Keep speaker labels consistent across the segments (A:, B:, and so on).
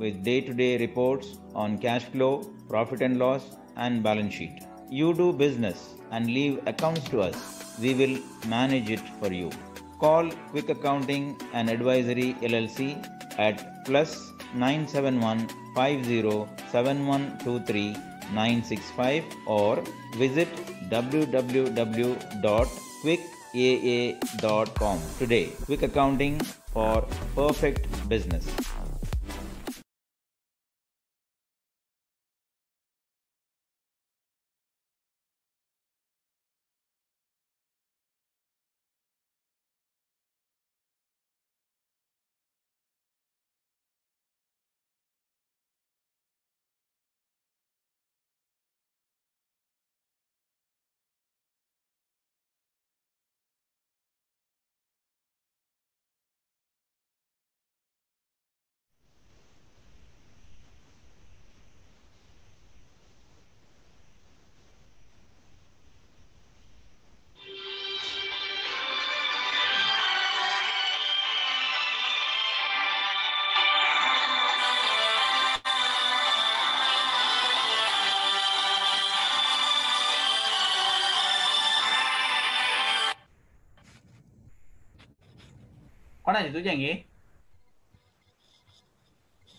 A: with day-to-day reports on cash flow, profit and loss, and balance sheet. You do business and leave accounts to us. We will manage it for you. Call Quick Accounting and Advisory LLC at +971 507123 965 or visit www.quickaa.com today. Quick Accounting for perfect business.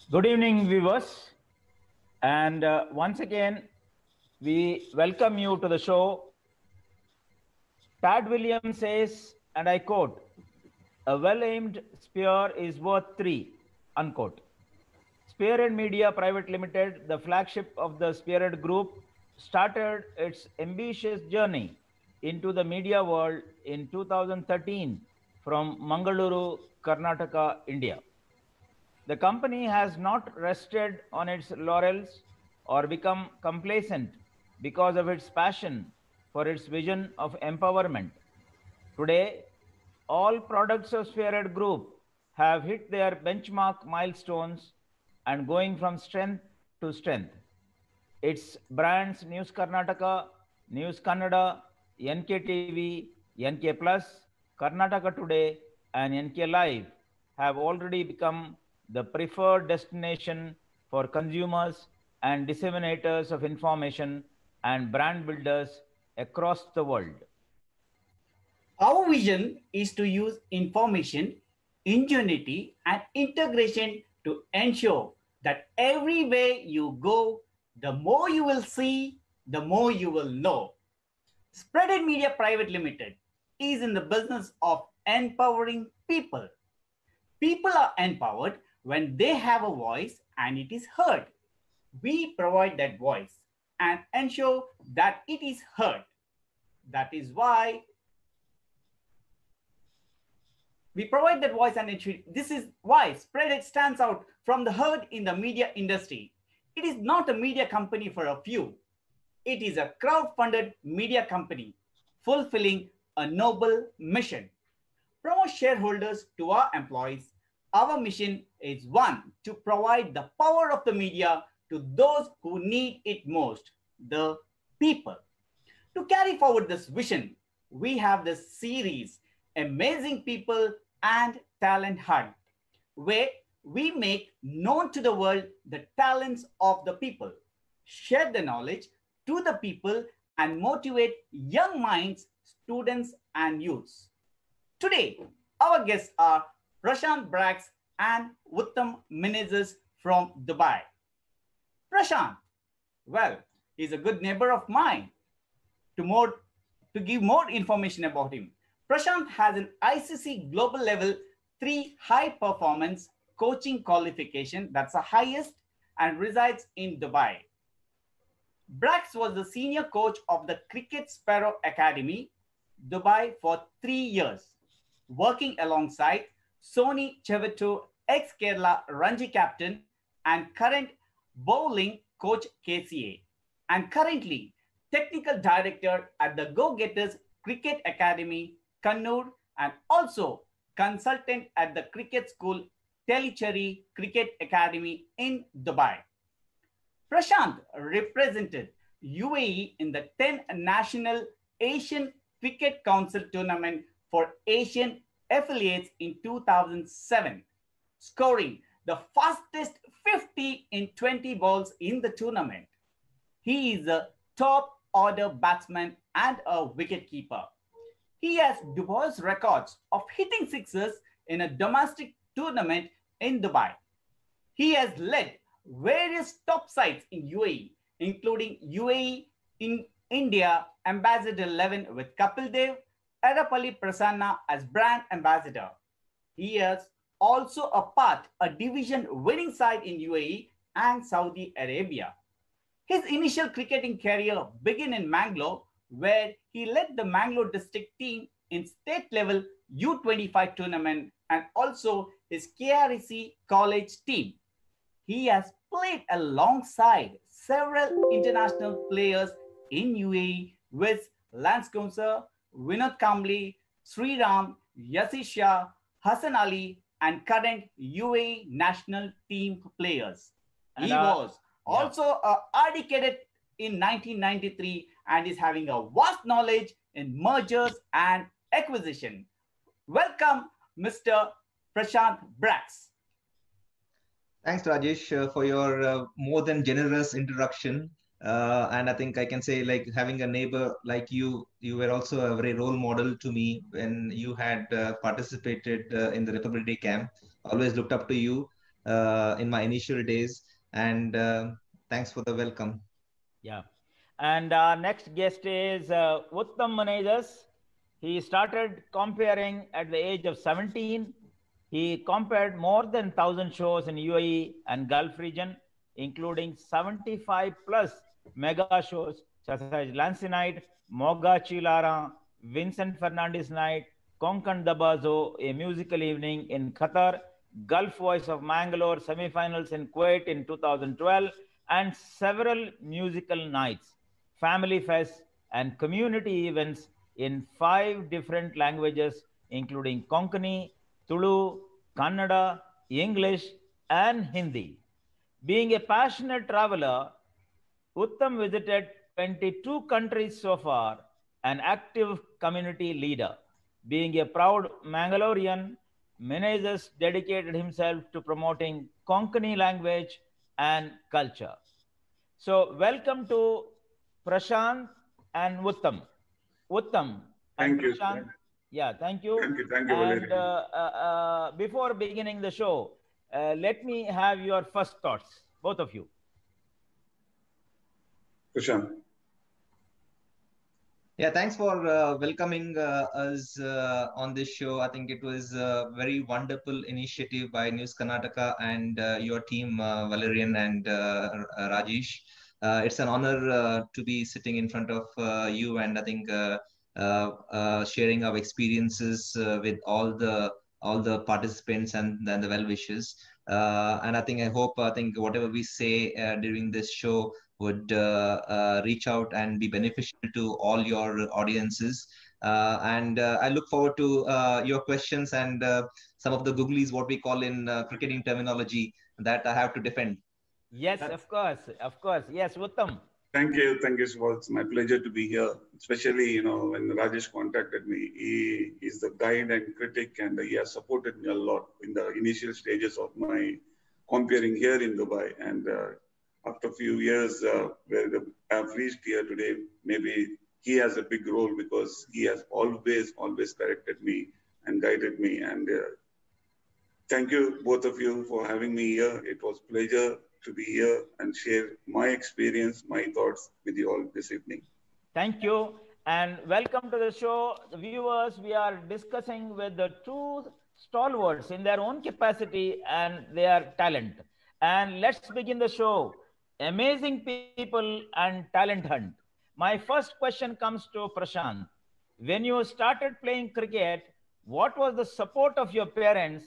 A: Good evening, viewers, and once again we welcome you to the show. Tad Williams says, and I quote, "A well-aimed spear is worth three," unquote. Spearhead Media Private Limited, the flagship of the Spearhead Group, started its ambitious journey into the media world in 2013 from Mangaluru, Karnataka, India. The company has not rested on its laurels or become complacent because of its passion for its vision of empowerment. Today, all products of Spearhead Group have hit their benchmark milestones and going from strength to strength. Its brands News Karnataka, News Kannada, NKTV, NK Plus, Karnataka Today, and NK Live have already become the preferred destination for consumers and disseminators of information and brand builders across the world.
B: Our vision is to use information, ingenuity, and integration to ensure that everywhere you go, the more you will see, the more you will know. Spearhead Media Private Limited is in the business of empowering people. People are empowered when they have a voice and it is heard. We provide that voice and ensure that it is heard. That is why we provide that voice and ensure. This is why Spearhead stands out from the herd in the media industry. It is not a media company for a few. It is a crowd-funded media company fulfilling a noble mission. From our shareholders to our employees, our mission is one, to provide the power of the media to those who need it most, the people. To carry forward this vision, we have this series, Amazing People and Talent Hunt, where we make known to the world the talents of the people, share the knowledge to the people, and motivate young minds, students, and youths. Today, our guests are PRASHANTH and UTTAM MENEZES from Dubai. PRASHANTH, well, he's a good neighbor of mine. To give more information about him, PRASHANTH has an ICC global level 3 high performance coaching qualification, that's the highest, and resides in Dubai. Brax was the senior coach of the Cricket Sparrow Academy, Dubai for 3 years, working alongside Sony Chevetu, ex-Kerala Ranji captain and current bowling coach KCA, and currently technical director at the Go Getters Cricket Academy, Kannur, and also consultant at the cricket school Tellicherry Cricket Academy in Dubai. PRASHANTH represented UAE in the 10th National Asian Cricket Council tournament for Asian affiliates in 2007, scoring the fastest 50 50 in 20 balls in the tournament. He is a top order batsman and a wicketkeeper. He has Dubois records of hitting sixes in a domestic tournament in Dubai. He has led various top sides in UAE, including UAE in India Ambassador 11 with Kapil Dev, Edapalli Prasanna as brand ambassador. He has also a division winning side in UAE and Saudi Arabia. His initial cricketing career began in Mangalore, where he led the Mangalore district team in state level U25 tournament and also his KREC college team. He has played alongside several international players in UAE with Lance Gonser, Vinod Kambli, Sriram, Yasisha, Hassan Ali, and current UAE national team players. And he was also a RD cadet in 1993 and is having a vast knowledge in mergers and acquisition. Welcome, Mr. Prashanth Brax.
C: Thanks, Rajesh, for your more than generous introduction. And I think I can say, like, having a neighbor like you were also a very role model to me when you had participated in the Republic Day camp. Always looked up to you in my initial days. And thanks for the welcome.
A: Yeah. And our next guest is UTTAM MENEZES. He started comparing at the age of 17. He compared more than 1,000 shows in UAE and Gulf region, including 75 plus mega shows such as Lancy Night, Moga Chilara, Vincent Fernandez Night, Konkan Dabazo, a musical evening in Qatar, Gulf Voice of Mangalore, semifinals in Kuwait in 2012, and several musical nights, family fests, and community events in 5 different languages, including Konkani, Tulu, Kannada, English, and Hindi. Being a passionate traveler, UTTAM visited 22 countries so far, an active community leader. Being a proud Mangalorean, MENEZES dedicated himself to promoting Konkani language and culture. So, welcome to Prashanth and UTTAM. UTTAM and
D: Thank you.
A: Prashanth. Yeah, thank you.
D: Thank you, Valerian.
A: And before beginning the show, let me have your first thoughts, both of you.
D: Prashant.
C: Yeah, thanks for welcoming us on this show. I think it was a very wonderful initiative by News Karnataka and your team, Valerian and Rajesh. It's an honor to be sitting in front of you, and I think sharing our experiences with all the participants and the well wishes. And I hope whatever we say during this show would reach out and be beneficial to all your audiences. And I look forward to your questions and some of the googlies, what we call in cricketing terminology, that I have to defend.
A: Yes, of course. Yes, UTTAM.
D: Thank you so much. It's my pleasure to be here, especially, when Rajesh contacted me. He is the guide and critic, and he has supported me a lot in the initial stages of my comparing here in Dubai. And after a few years where I've reached here today, maybe he has a big role because he has always corrected me and guided me. And thank you, both of you, for having me here. It was a pleasure to be here and share my experience, my thoughts with you all this evening.
A: Thank you. And welcome to the show. Viewers, we are discussing with the two stalwarts in their own capacity and their talent. And let's begin the show. Amazing people and talent hunt. My first question comes to Prashanth. When you started playing cricket, what was the support of your parents?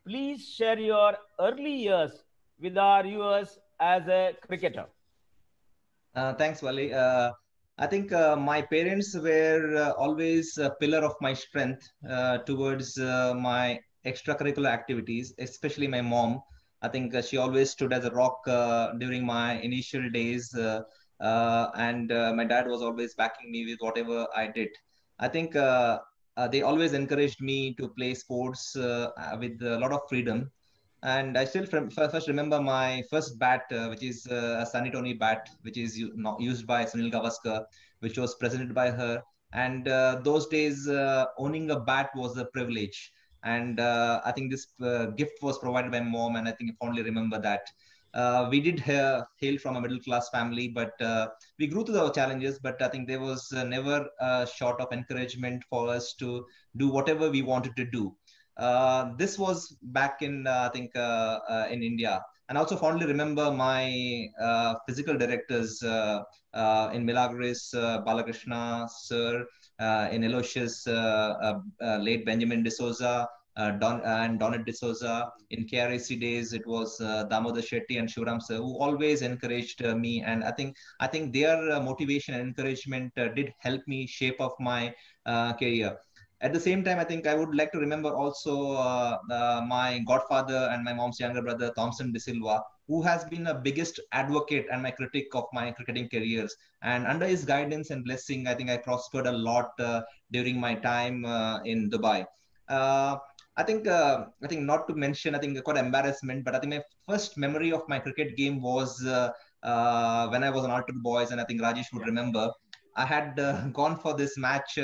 A: Please share your early years with our viewers as a cricketer.
C: Thanks, Wally. I think my parents were always a pillar of my strength towards my extracurricular activities, especially my mom. I think she always stood as a rock during my initial days, and my dad was always backing me with whatever I did. I think they always encouraged me to play sports with a lot of freedom. And I still first remember my first bat, which is a Sunny Tony bat, which is not used by Sunil Gavaskar, which was presented by her. And those days, owning a bat was a privilege. And I think this gift was provided by mom, and I think I fondly remember that. We did hail from a middle class family, but we grew through the challenges. But I think there was never a short of encouragement for us to do whatever we wanted to do. This was back in I think in India, and I also fondly remember my physical directors in Milagres, Balakrishna sir, in Aloysius, late Benjamin D'Souza, and Donald D'Souza. In KRAC days, it was Damodar Shetty and Shivram sir, who always encouraged me, and I think their motivation and encouragement did help me shape of my career. At the same time, I think I would like to remember also my godfather and my mom's younger brother, Thompson De Silva, who has been the biggest advocate and my critic of my cricketing careers. And under his guidance and blessing, I think I prospered a lot during my time in Dubai. Uh, I think not to mention, I think quite embarrassment, but I think my first memory of my cricket game was when I was an altar boys, and I think Rajesh would remember. I had gone for this match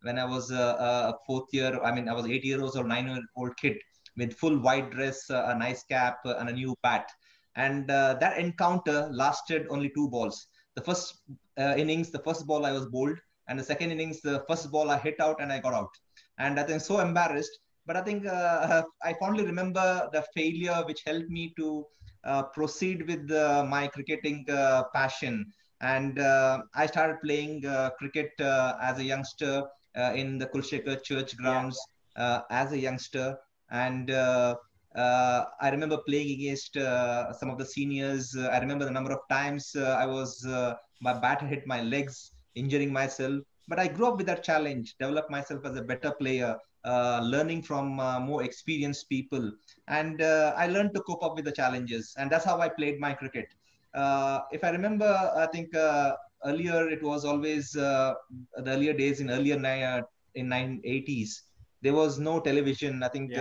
C: when I was a fourth year. I mean, I was 8 years old, 9-year-old kid with full white dress, a nice cap, and a new bat. And that encounter lasted only 2 balls. The first innings, the first ball I was bowled, and the second innings, the first ball I hit out and I got out. And I think so embarrassed. But I think I fondly remember the failure, which helped me to proceed with my cricketing passion. And I started playing cricket as a youngster in the Kulshekar church grounds as a youngster. And I remember playing against some of the seniors. I remember the number of times my bat hit my legs, injuring myself. But I grew up with that challenge, developed myself as a better player, learning from more experienced people. And I learned to cope up with the challenges. And that's how I played my cricket. If I remember, I think earlier it was always the earlier days in in 1980s. There was no television. I think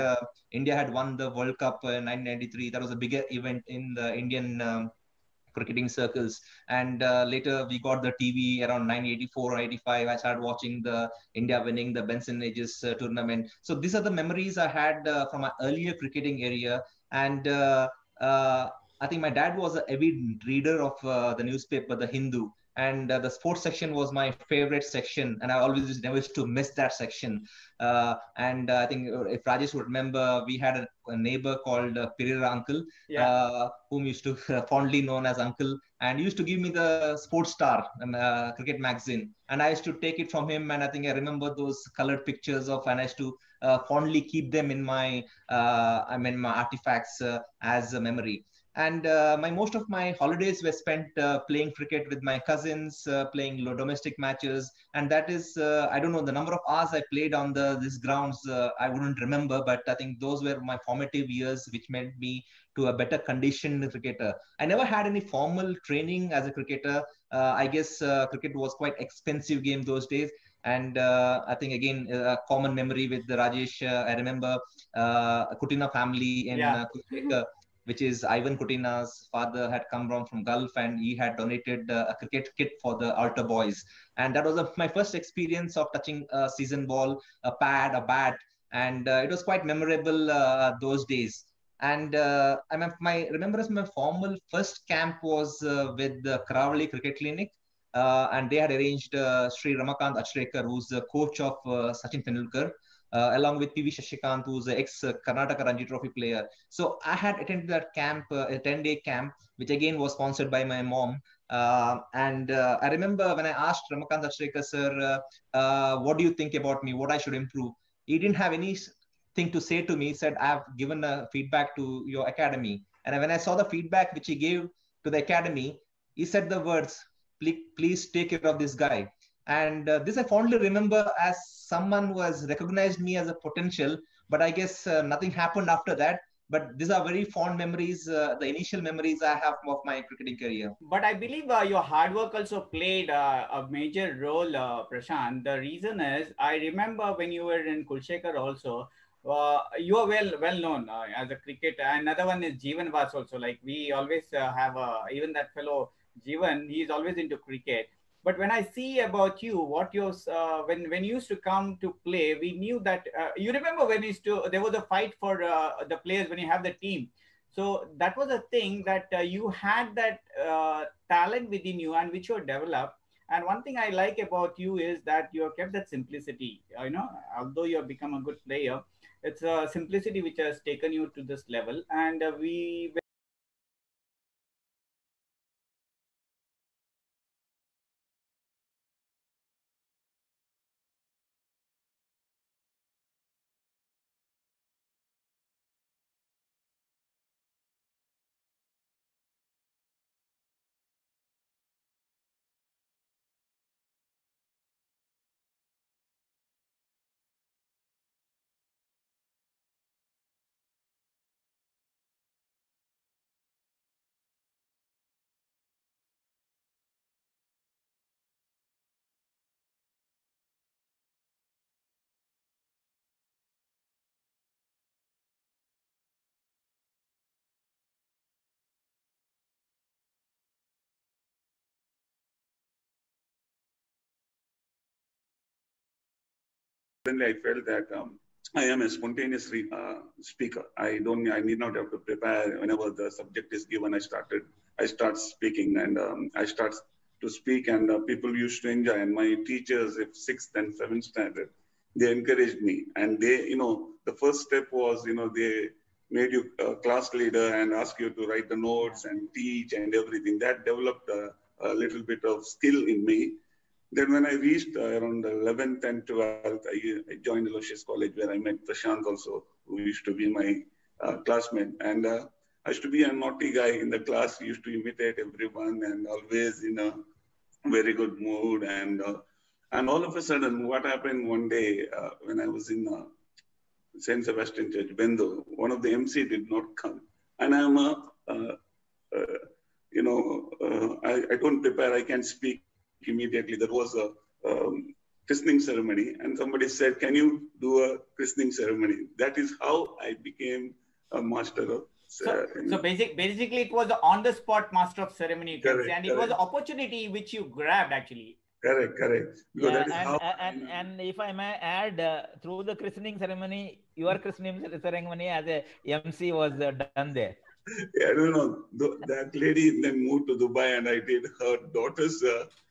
C: India had won the World Cup in 1993. That was a bigger event in the Indian cricketing circles. And later we got the TV around 1984 or 85. I started watching the India winning the Benson Aegis tournament. So these are the memories I had from my earlier cricketing area. And I think my dad was an avid reader of the newspaper, The Hindu, and the sports section was my favorite section, and I always never used to miss that section. And I think if Rajesh would remember, we had a neighbor called Pereira Uncle, whom used to fondly known as Uncle, and he used to give me the Sports Star cricket magazine, and I used to take it from him. And I think I remember those colored pictures of, and I used to fondly keep them in my my artifacts as a memory. And my most of my holidays were spent playing cricket with my cousins, playing domestic matches. And that is, I don't know the number of hours I played on these grounds. I wouldn't remember, but I think those were my formative years, which made me to a better conditioned cricketer. I never had any formal training as a cricketer. I guess cricket was quite expensive game those days. And I think again a common memory with the Rajesh. I remember a Kutina family in Kulshekar, which is Ivan Kutina's father had come from Gulf, and he had donated a cricket kit for the altar boys. And that was my first experience of touching a season ball, a pad, a bat. And it was quite memorable those days. And my remembrance, my formal first camp was with the Karavali Cricket Clinic. And they had arranged Sri Ramakant Achrekar, who's the coach of Sachin Tendulkar, along with PV Shashikant, who's the ex-Karnataka Ranji Trophy player. So I had attended that camp, a 10-day camp, which again was sponsored by my mom. And I remember when I asked Ramakant Achrekar, sir, what do you think about me, what I should improve? He didn't have anything to say to me. He said, I've given feedback to your academy. And when I saw the feedback which he gave to the academy, he said the words, please take care of this guy. And this I fondly remember as someone who has recognized me as a potential, but I guess nothing happened after that. But these are very fond memories, the initial memories I have of my cricketing career.
B: But I believe your hard work also played a major role, Prashant. The reason is, I remember when you were in Kulshekar also, You are well known as a cricketer. Another one is Jeevan Vas also. Like we always have even that fellow Jeevan. He is always into cricket. But when I see about you, what you when you used to come to play, we knew that you remember when used to there was a fight for the players when you have the team. So that was a thing that you had that talent within you and which you developed. And one thing I like about you is that you have kept that simplicity. Although you have become a good player, it's a simplicity which has taken you to this level. And we
D: Suddenly I felt that I am a spontaneous speaker. I need not have to prepare. Whenever the subject is given, I start speaking, and I start to speak, and people used to enjoy. And my teachers, if sixth and seventh standard, they encouraged me. And they, the first step was, they made you a class leader and ask you to write the notes and teach and everything. That developed a little bit of skill in me. Then when I reached around 11th and 12th, I joined Aloysius College where I met Prashanth also, who used to be my classmate. And I used to be a naughty guy in the class, used to imitate everyone and always in a very good mood. And all of a sudden, what happened one day when I was in St. Sebastian Church, Bendo, one of the MC did not come. And I'm I don't prepare, I can speak immediately. There was a christening ceremony, and somebody said, "Can you do a christening ceremony?" That is how I became a master of.
B: Basically, it was on the spot master of ceremony, you can
D: Correct,
B: say, and it was an opportunity which you grabbed actually.
D: Correct. Because
A: Yeah,
D: that is how
A: and if I may add, through the christening ceremony, your christening ceremony as a MC was done there.
D: I don't know. That lady then moved to Dubai, and I did her daughter's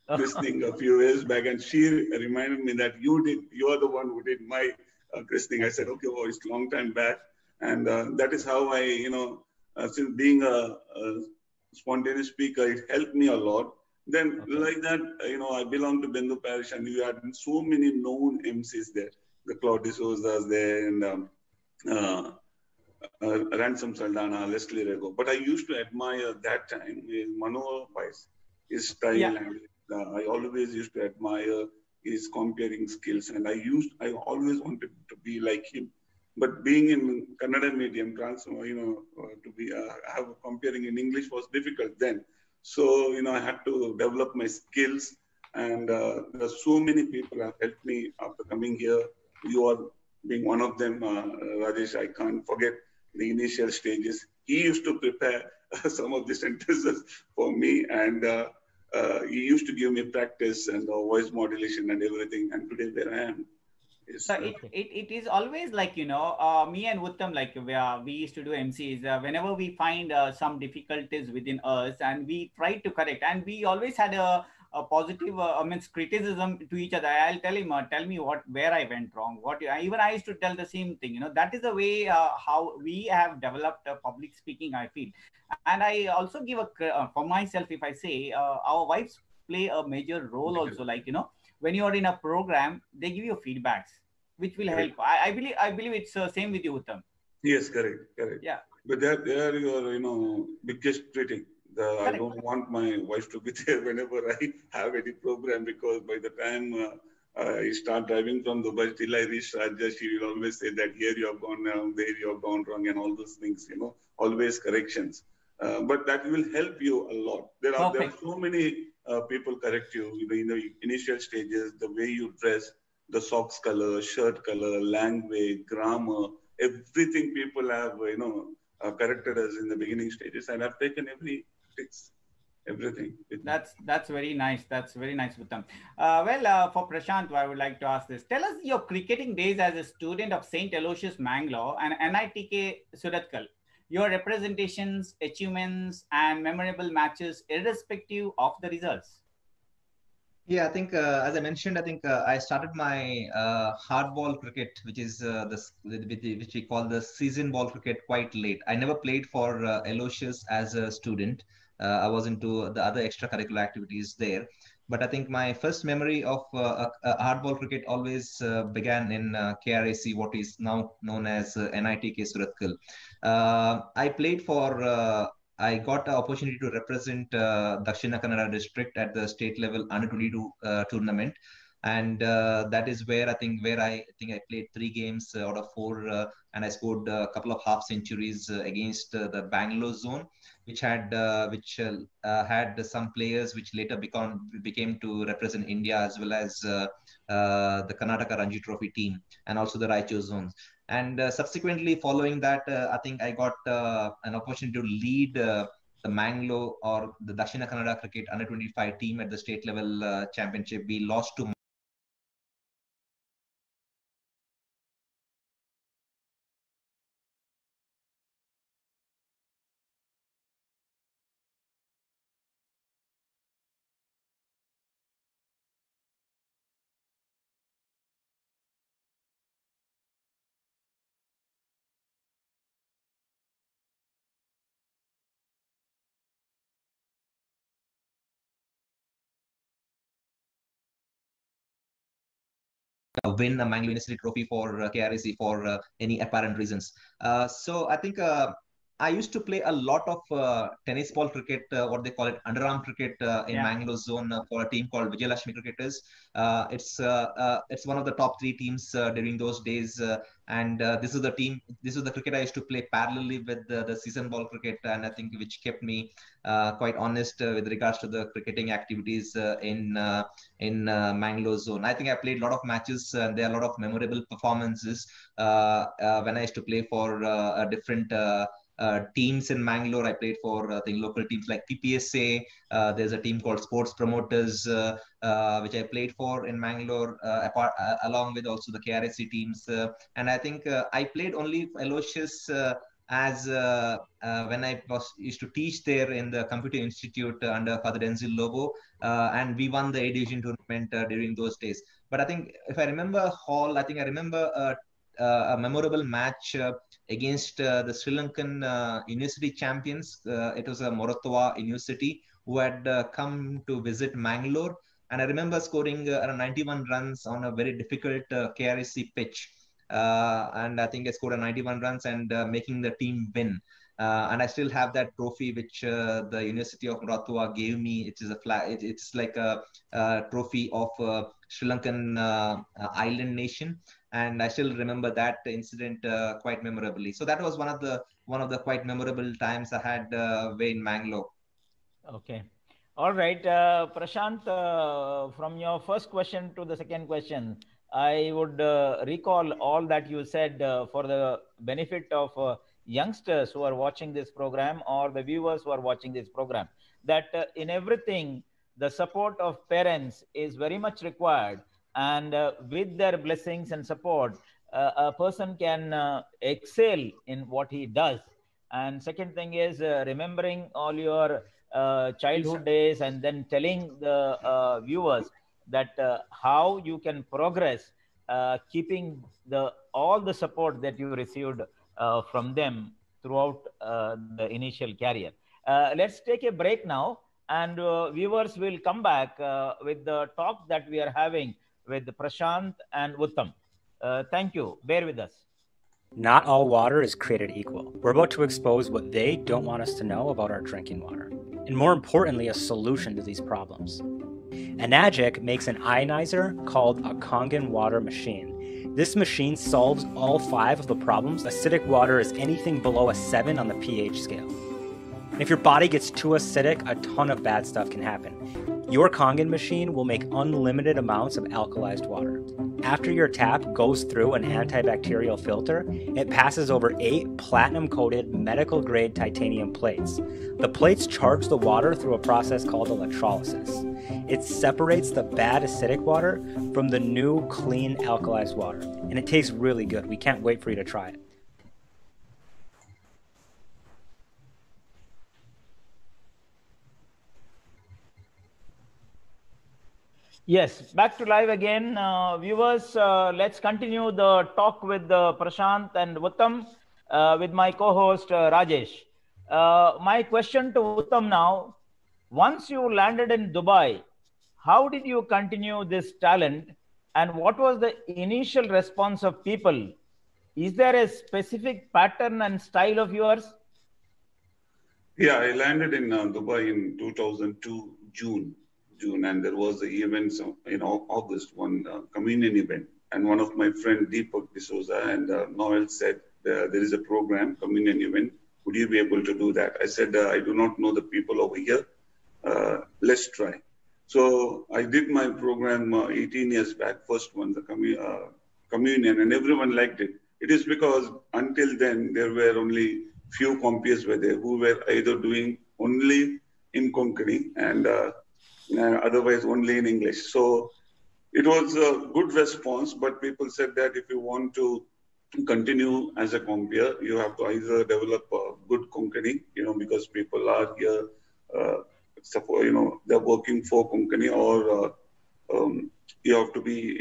D: christening a few years back, and she reminded me that you are the one who did my christening. I said, okay, well, it's a long time back, and that is how I, since being a spontaneous speaker, it helped me a lot. Then, like that, I belong to Bendu Parish, and you had so many known MCs there. The Claude D'Souza's there, and Ransom Saldana, Leslie Rego. But I used to admire that time Mano Pais, his style, and I always used to admire his comparing skills, and I always wanted to be like him. But being in Kannada medium, to be have comparing in English was difficult then. So I had to develop my skills, and there are so many people have helped me after coming here. You are being one of them, Rajesh. I can't forget the initial stages. He used to prepare some of the sentences for me, and he used to give me practice and voice modulation and everything. And today, where I am.
B: So it is always like, me and Uttam, like we used to do MCs, whenever we find some difficulties within us and we try to correct, and we always had a positive, criticism to each other. I'll tell him, tell me where I went wrong. Even I used to tell the same thing, that is the way how we have developed public speaking, I feel. And I also give for myself, if I say, our wives play a major role also, like, when you are in a program, they give you feedbacks, which will help. I believe it's same with you, Uttam.
D: Yes, correct.
B: Yeah.
D: But they are your, biggest critic. I don't want my wife to be there whenever I have any program, because by the time I start driving from Dubai till I reach Rajesh, she will always say that here you have gone wrong, there you have gone wrong, and all those things, always corrections. But that will help you a lot. There are so many people correct you, in the initial stages, the way you dress, the socks color, shirt color, language, grammar, everything people have, corrected us in the beginning stages, and I've taken everything.
B: That's very nice. That's very nice, Uttam. For Prashanth, I would like to ask this. Tell us your cricketing days as a student of St. Aloysius Mangalore and NITK Surathkal. Your representations, achievements, and memorable matches, irrespective of the results.
C: Yeah, I think as I mentioned, I think I started my hardball cricket, which is which we call the season ball cricket, quite late. I never played for Aloysius as a student. I was into the other extracurricular activities there. But I think my first memory of hardball cricket always began in KRAC, what is now known as NITK Surathkal. I played for I got the opportunity to represent Dakshina Kannada district at the state level under 22 tournament, and that is where I think I played 3 games out of 4, and I scored a couple of half centuries against the Bangalore zone, which had some players which later became to represent India, as well as the Karnataka Ranji Trophy team, and also the Raichur zones. And subsequently, following that, I think I got an opportunity to lead the Mangalore or the Dakshina Kannada cricket under 25 team at the state level championship. We lost to win a Mangalore University trophy for KRAC for any apparent reasons. So I think I used to play a lot of tennis ball cricket, what they call it, underarm cricket in Mangalore zone for a team called Vijayalakshmi Cricketers. It's one of the top 3 teams during those days. And this is the cricket I used to play parallelly with the season ball cricket, and I think which kept me quite honest with regards to the cricketing activities in Mangalore zone. I think I played a lot of matches, and there are a lot of memorable performances when I used to play for different teams in Mangalore. I played for the local teams like PPSA. There's a team called Sports Promoters, which I played for in Mangalore, along with also the KRSC teams. And I think I played only Aloysius as when I used to teach there in the Computer Institute under Father Denzil Lobo, and we won the A Division tournament during those days. But I think if I remember Hall, I think I remember a memorable match against the Sri Lankan university champions. It was a Moratuwa University who had come to visit Mangalore. And I remember scoring around 91 runs on a very difficult KRSC pitch. And I think I scored 91 runs and making the team win. And I still have that trophy which the University of Moratuwa gave me. It is a flag. It's like a trophy of Sri Lankan island nation. And I still remember that incident quite memorably. So that was one of the quite memorable times I had way in Mangalore.
A: Okay. All right. Prashanth, from your first question to the second question, I would recall all that you said for the benefit of youngsters who are watching this program or the viewers who are watching this program, that in everything, the support of parents is very much required. And with their blessings and support, a person can excel in what he does. And second thing is remembering all your childhood days and then telling the viewers that how you can progress, keeping all the support that you received from them throughout the initial career. Let's take a break now, and viewers will come back with the talk that we are having with Prashanth and Uttam. Thank you. Bear with us.
E: Not all water is created equal. We're about to expose what they don't want us to know about our drinking water, and more importantly, a solution to these problems. Enagic makes an ionizer called a Kangen water machine. This machine solves all 5 of the problems. Acidic water is anything below a 7 on the pH scale. And if your body gets too acidic, a ton of bad stuff can happen. Your Kangen machine will make unlimited amounts of alkalized water. After your tap goes through an antibacterial filter, it passes over 8 platinum-coated medical-grade titanium plates. The plates charge the water through a process called electrolysis. It separates the bad acidic water from the new, clean, alkalized water. And it tastes really good. We can't wait for you to try it.
A: Yes, back to live again. Viewers, let's continue the talk with Prashanth and Uttam with my co-host Rajesh. My question to Uttam now, once you landed in Dubai, how did you continue this talent and what was the initial response of people? Is there a specific pattern and style of yours?
D: Yeah, I landed in Dubai in 2002, June, and there was the event in August, one communion event. And one of my friend Deepak D'Souza and Noel said, there is a program, communion event. Would you be able to do that? I said, I do not know the people over here. Let's try. So I did my program 18 years back, first one, the communion, and everyone liked it. It is because until then, there were only few compeers were there who were either doing only in Konkani and otherwise only in English. So it was a good response, but people said that if you want to continue as a compeer, you have to either develop a good Konkani, because people are here, they're working for Konkani, or you have to be,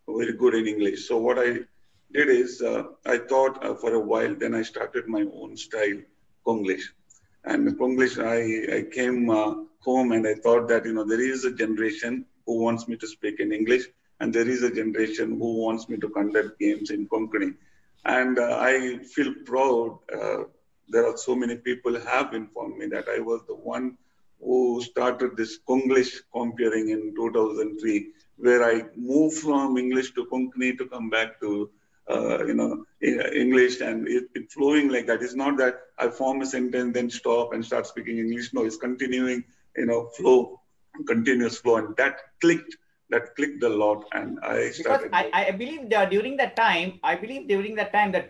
D: very good in English. So what I did is, I thought for a while, then I started my own style, Konglish. And Konglish, I came home and I thought that, there is a generation who wants me to speak in English, and there is a generation who wants me to conduct games in Konkani. And I feel proud. There are so many people have informed me that I was the one who started this Konglish comparing in 2003, where I moved from English to Konkani to come back to English, and it flowing like that. It's not that I form a sentence, then stop and start speaking English. No, it's continuing, flow, continuous flow, and that clicked a lot, and I started.
B: Because I believe that during that time, that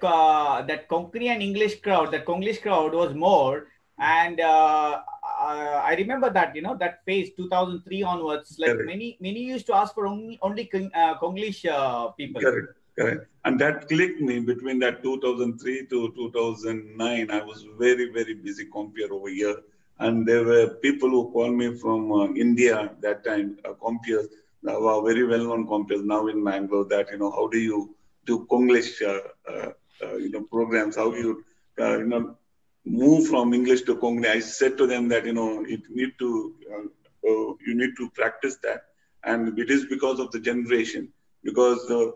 B: that Konkani and English crowd, that Konglish crowd was more, and I remember that that phase 2003 onwards, like
D: Correct.
B: many used to ask for only Konglish people.
D: Correct. And that clicked me between that 2003 to 2009. I was very, very busy compeer over here. And there were people who called me from India that time, compeers, were very well-known compeers now in Bangalore, that, how do you do Konglish, programs? How do you, move from English to Konkani? I said to them that, you need to practice that. And it is because of the generation, because the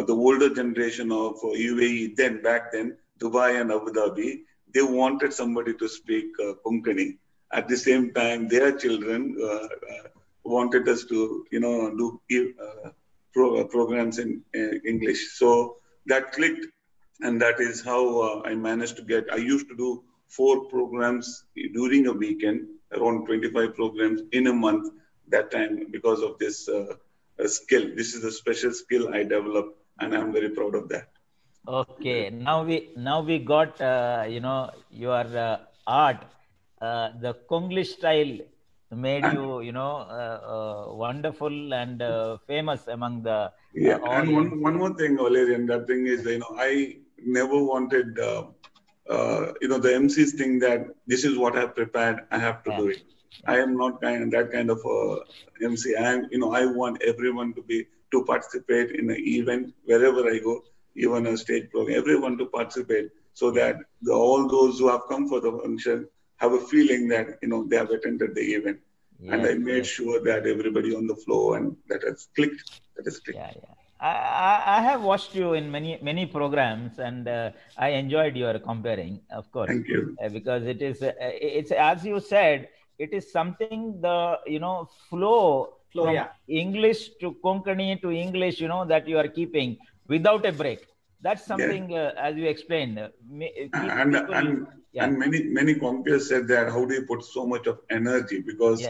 D: older generation of UAE, back then, Dubai and Abu Dhabi, they wanted somebody to speak Konkani. At the same time, their children wanted us to, do programs in English. So that clicked, and that is how I managed to get. I used to do 4 programs during a weekend, around 25 programs in a month that time, because of this skill. This is a special skill I developed, and I'm very proud of that.
A: Okay, now we got your art, the Konglish style made you wonderful and famous among the
D: and one more thing, Valerian. That thing is, I never wanted the MCs think that this is what I've prepared, I have to do it. I am not that kind of MC. I want everyone to participate in an event wherever I go, even a stage program, everyone to participate, so that all those who have come for the function have a feeling that they have attended the event. And I made sure that everybody on the floor, and that has clicked.
A: Yeah. I have watched you in many programs, and I enjoyed your comparing, of course.
D: Thank you.
A: Because it's as you said, it is something, the flow from English to Konkani to English, that you are keeping without a break. That's something, as you explained.
D: And many compeers said that, how do you put so much of energy? Because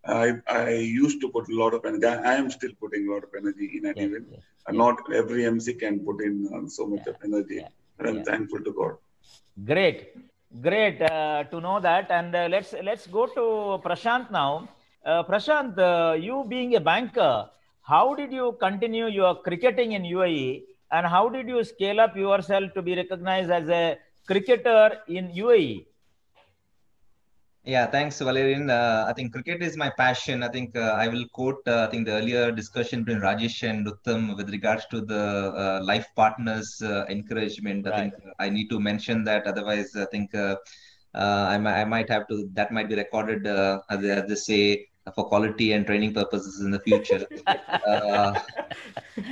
D: I used to put a lot of energy. I am still putting a lot of energy in an event.
A: Yes.
D: Not every MC can put in so much of energy. And I'm thankful to God.
A: Great, great to know that. And let's go to Prashanth now. Prashanth, you being a banker, how did you continue your cricketing in UAE, and how did you scale up yourself to be recognized as a cricketer in UAE?
C: Yeah, thanks, Valerian. I think cricket is my passion. I think I will quote, I think the earlier discussion between Rajesh and UTTAM with regards to the life partners encouragement. I think I need to mention that. Otherwise, I think I might have to, that might be recorded, as they say, for quality and training purposes in the future.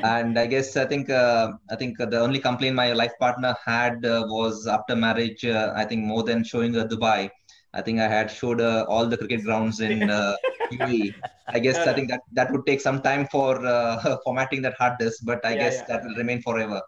C: And I think the only complaint my life partner had was after marriage. I think more than showing Dubai, I think I had showed all the cricket grounds in UAE. I guess I think that would take some time for formatting that hard disk, but I guess that will remain forever.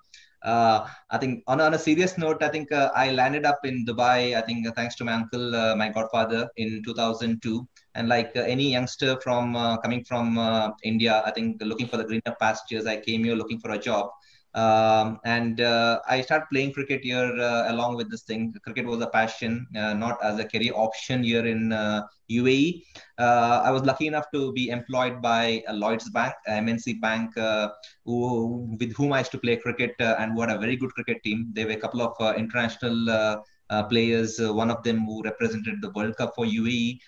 C: I think on a serious note, I think I landed up in Dubai. I think thanks to my uncle, my godfather, in 2002. And like any youngster from coming from India, I think looking for the greener pastures, I came here looking for a job. And I started playing cricket here along with this thing. Cricket was a passion, not as a career option here in UAE. I was lucky enough to be employed by Lloyd's Bank, MNC Bank, with whom I used to play cricket and who had a very good cricket team. There were a couple of international players, one of them who represented the World Cup for UAE,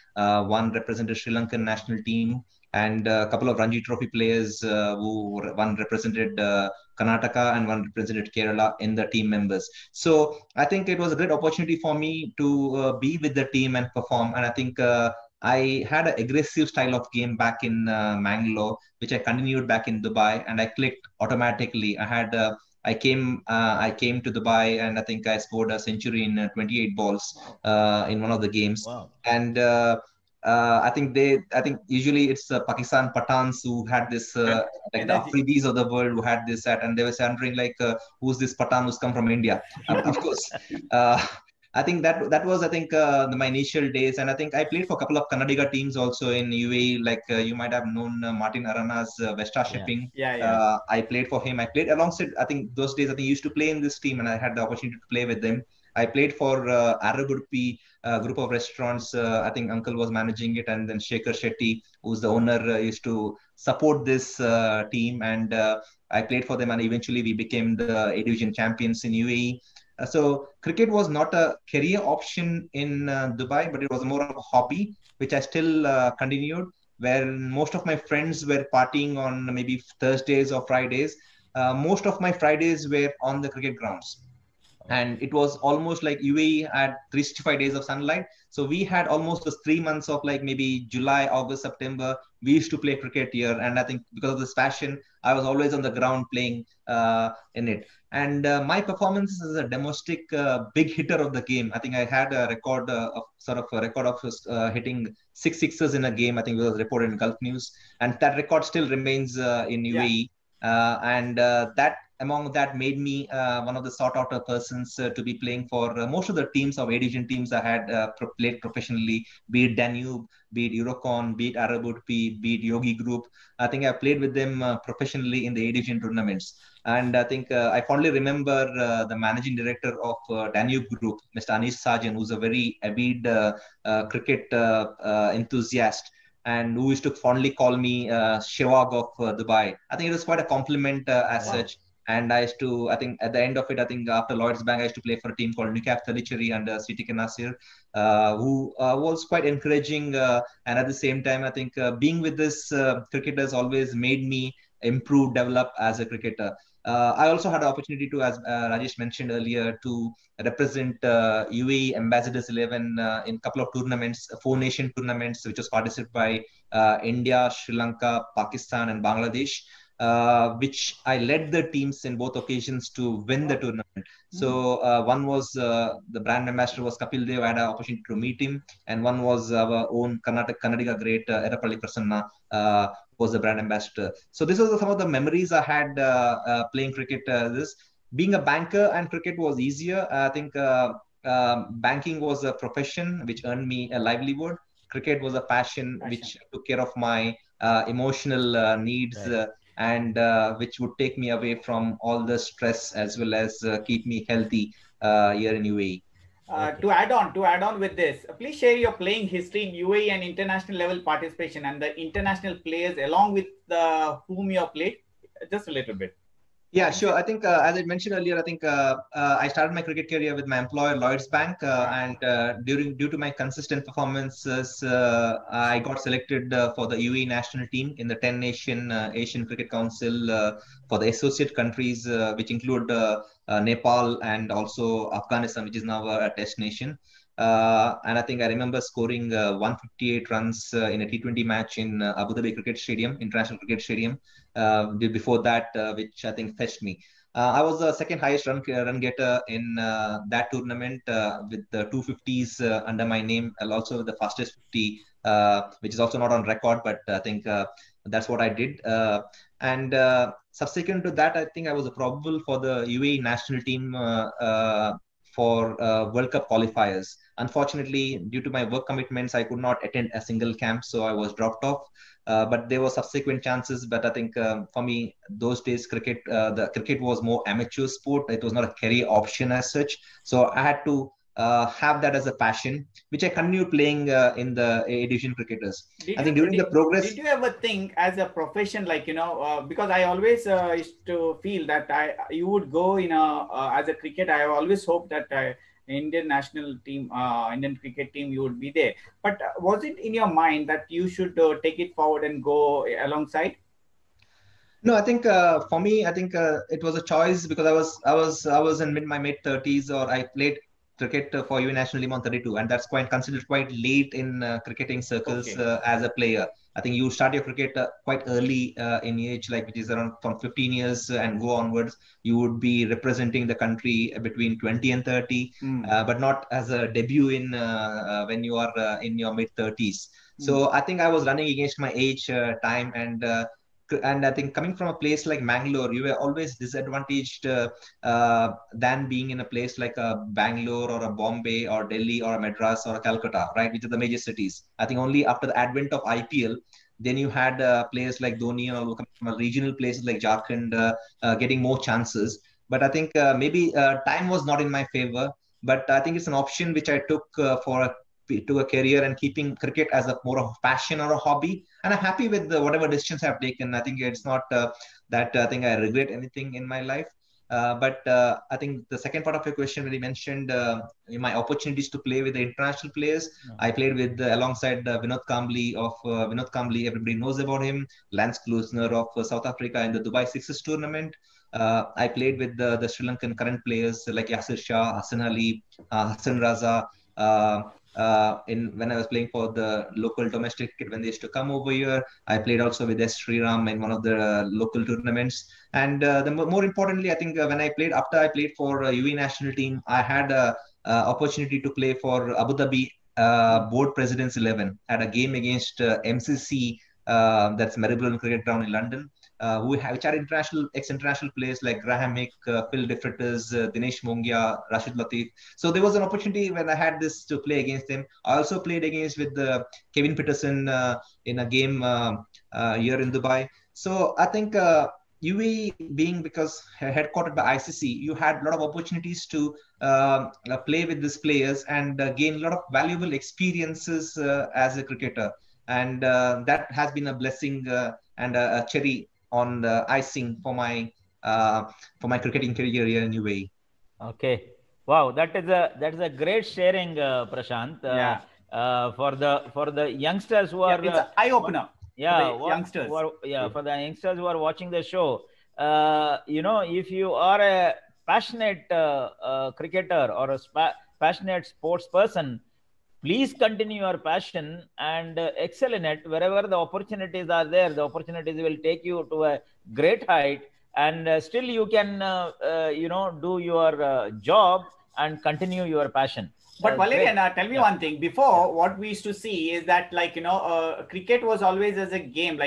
C: one represented Sri Lankan national team, and a couple of Ranji Trophy players one represented Karnataka and one represented Kerala in the team members. So I think it was a great opportunity for me to be with the team and perform. And I think I had an aggressive style of game back in Mangalore, which I continued back in Dubai, and I clicked automatically. I came to Dubai, and I think I scored a century in 28 balls in one of the games.
A: Wow.
C: And I think usually it's Pakistan Pathans who had this like the Afridis of the world who had this set, and they were wondering like who's this Pathan who's come from India. Of course. I think that was my initial days, and I think I played for a couple of Karnataka teams also in UAE. Like you might have known Martin Arana's Vesta Shipping. I played for him. I played alongside. I think those days I think he used to play in this team, and I had the opportunity to play with them. I played for Arab Udupi group of restaurants. I think Uncle was managing it, and then Shekhar Shetty, who's the owner, used to support this team, and I played for them, and eventually we became the A Division champions in UAE. So cricket was not a career option in Dubai, but it was more of a hobby, which I still continued, where most of my friends were partying on maybe Thursdays or Fridays. Most of my Fridays were on the cricket grounds. And it was almost like UAE had 365 days of sunlight. So we had almost those 3 months of like maybe July, August, September. We used to play cricket here. And I think because of this passion, I was always on the ground playing in it. And my performance as a domestic big hitter of the game, I think I had a record of hitting 6 sixes in a game. I think it was reported in Gulf News. And that record still remains in UAE. That among that made me one of the sought after persons to be playing for most of the teams of A Division teams I had played professionally, be it Danube, be it Eurocon, be it Arab Udupi, be it Yogi Group. I think I played with them professionally in the A Division tournaments. And I think I fondly remember the managing director of Danube Group, Mr. Anish Sajan, who's a very avid cricket enthusiast, and who used to fondly call me Shewag of Dubai. I think it was quite a compliment as such. And I used to, I think at the end of it, I think after Lloyd's Bank, I used to play for a team called Nukaf Talicheri under CTK Nasir, who was quite encouraging. And at the same time, I think being with this cricketers always made me improve, develop as a cricketer. I also had the opportunity to, as Rajesh mentioned earlier, to represent UAE Ambassadors 11 in a couple of tournaments, 4 nation tournaments, which was participated by India, Sri Lanka, Pakistan, and Bangladesh. Which I led the teams in both occasions to win the tournament. So one was the brand ambassador was Kapil Dev. I had an opportunity to meet him, and one was our own Karnataka great Erapalli Prasanna was the brand ambassador. So this was some of the memories I had playing cricket. Being a banker and cricket was easier. I think banking was a profession which earned me a livelihood. cricket was a passion which took care of my emotional needs, and which would take me away from all the stress as well as keep me healthy here in UAE.
B: To add on with this, please share your playing history in UAE and international level participation and the international players along with whom you have played, just a little bit.
C: Yeah, sure. I think, as I mentioned earlier, I think I started my cricket career with my employer, Lloyds Bank, and due to my consistent performances, I got selected for the UAE national team in the 10 Nation Asian Cricket Council for the associate countries, which include Nepal and also Afghanistan, which is now a test nation. And I think I remember scoring 158 runs in a T20 match in Abu Dhabi Cricket Stadium, International Cricket Stadium. Before that, which I think fetched me. I was the second highest run getter in that tournament with the 250s under my name, and also the fastest 50, which is also not on record, but I think that's what I did. And subsequent to that, I think I was probable for the UAE national team for World Cup qualifiers. Unfortunately, due to my work commitments, I could not attend a single camp, so I was dropped off. But there were subsequent chances. But I think for me, those days, the cricket was more amateur sport. It was not a career option as such. So I had to have that as a passion, which I continued playing in the A Division cricketers. I think during the progress.
B: Did you ever think as a profession, like, because I always used to feel that you would go as a cricket, I always hoped that Indian national team, Indian cricket team, you would be there. But was it in your mind that you should take it forward and go alongside?
C: No, I think for me, I think it was a choice because I was in my mid 30s, or I played cricket for UAE national team on 32, and that's considered quite late in cricketing circles as a player. I think you start your cricket quite early in age, like which is around from 15 years and go onwards. You would be representing the country between 20 and 30, but not as a debut in when you are in your mid 30s. So I think I was running against my age time, and I think coming from a place like Mangalore, you were always disadvantaged than being in a place like a Bangalore or a Bombay or Delhi or a Madras or a Calcutta, right, which are the major cities. I think only after the advent of IPL, then you had players like Dhoni or from regional places like Jharkhand getting more chances. But I think maybe time was not in my favor. But I think it's an option which I took to a career and keeping cricket as a more of a passion or a hobby. And I'm happy with whatever decisions I've taken. I think it's not that I think I regret anything in my life. But I think the second part of your question, when you mentioned my opportunities to play with the international players, I played with alongside Vinod Kambli. Everybody knows about him. Lance Klusner of South Africa in the Dubai Sixes tournament. I played with the Sri Lankan current players like Yasir Shah, Hassan Ali, Hassan Raza. When I was playing for the local domestic cricket, when they used to come over here, I played also with S. Sriram in one of the local tournaments. And more importantly, I think after I played for UAE national team, I had a opportunity to play for Abu Dhabi Board Presidents 11 at a game against MCC, that's Marylebone Cricket Ground in London. Which are ex-international players like Graham Hick, Phil DeFritters, Dinesh Mongia, Rashid Latif. So there was an opportunity when I had this to play against them. I also played against with Kevin Peterson in a game here in Dubai. So I think UAE being because headquartered by ICC, you had a lot of opportunities to play with these players and gain a lot of valuable experiences as a cricketer. And that has been a blessing and a cherry on the icing for my cricketing career here in UAE.
A: Okay, wow, that is a great sharing, Prashant. For the youngsters who are
B: it's an eye opener.
A: Youngsters. For the youngsters who are watching the show, if you are a passionate cricketer or a passionate sports person, please continue your passion and excel in it. Wherever the opportunities are there, the opportunities will take you to a great height, and still you can do your job and continue your passion.
B: But Valerian, tell me one thing. Before, what we used to see is that, cricket was always as a game,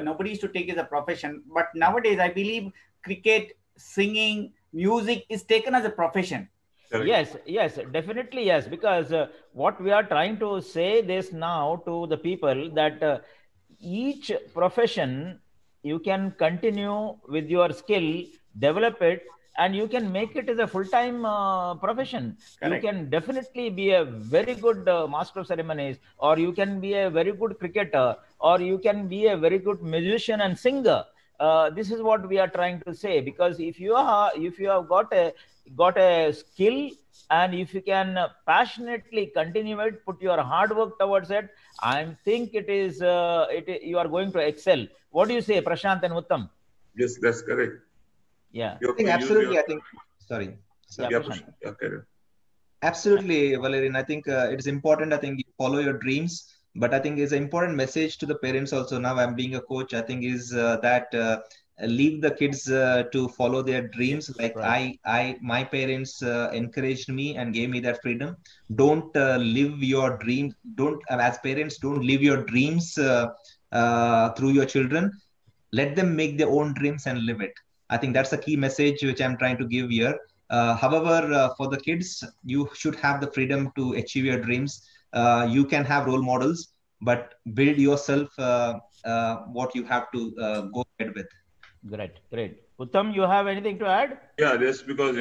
B: nobody used to take it as a profession. But nowadays, I believe cricket, singing, music is taken as a profession.
A: Yes, definitely yes. Because what we are trying to say this now to the people that each profession you can continue with your skill, develop it, and you can make it as a full-time profession.
B: Correct.
A: You can definitely be a very good master of ceremonies, or you can be a very good cricketer, or you can be a very good musician and singer. This is what we are trying to say, because if you have got a skill, and if you can passionately continue it, put your hard work towards it, I think you are going to excel. What do you say, Prashant and Uttam?
D: Yes, that's correct.
A: Yeah.
C: I think absolutely. I think, sorry.
A: Yeah,
D: Yeah,
A: Prashant.
D: yeah, correct.
C: Absolutely, Valerian. I think it is important. I think you follow your dreams, but I think it's an important message to the parents also. Now I'm being a coach. I think is that leave the kids to follow their dreams. Like
A: Right.
C: my parents encouraged me and gave me that freedom. Don't live your dreams. Don't, as parents, don't live your dreams through your children. Let them make their own dreams and live it. I think that's a key message which I'm trying to give here. However, for the kids, you should have the freedom to achieve your dreams. You can have role models, but build yourself what you have to go ahead with.
A: Great. Uttam, you have anything to add?
D: Yeah, that's because,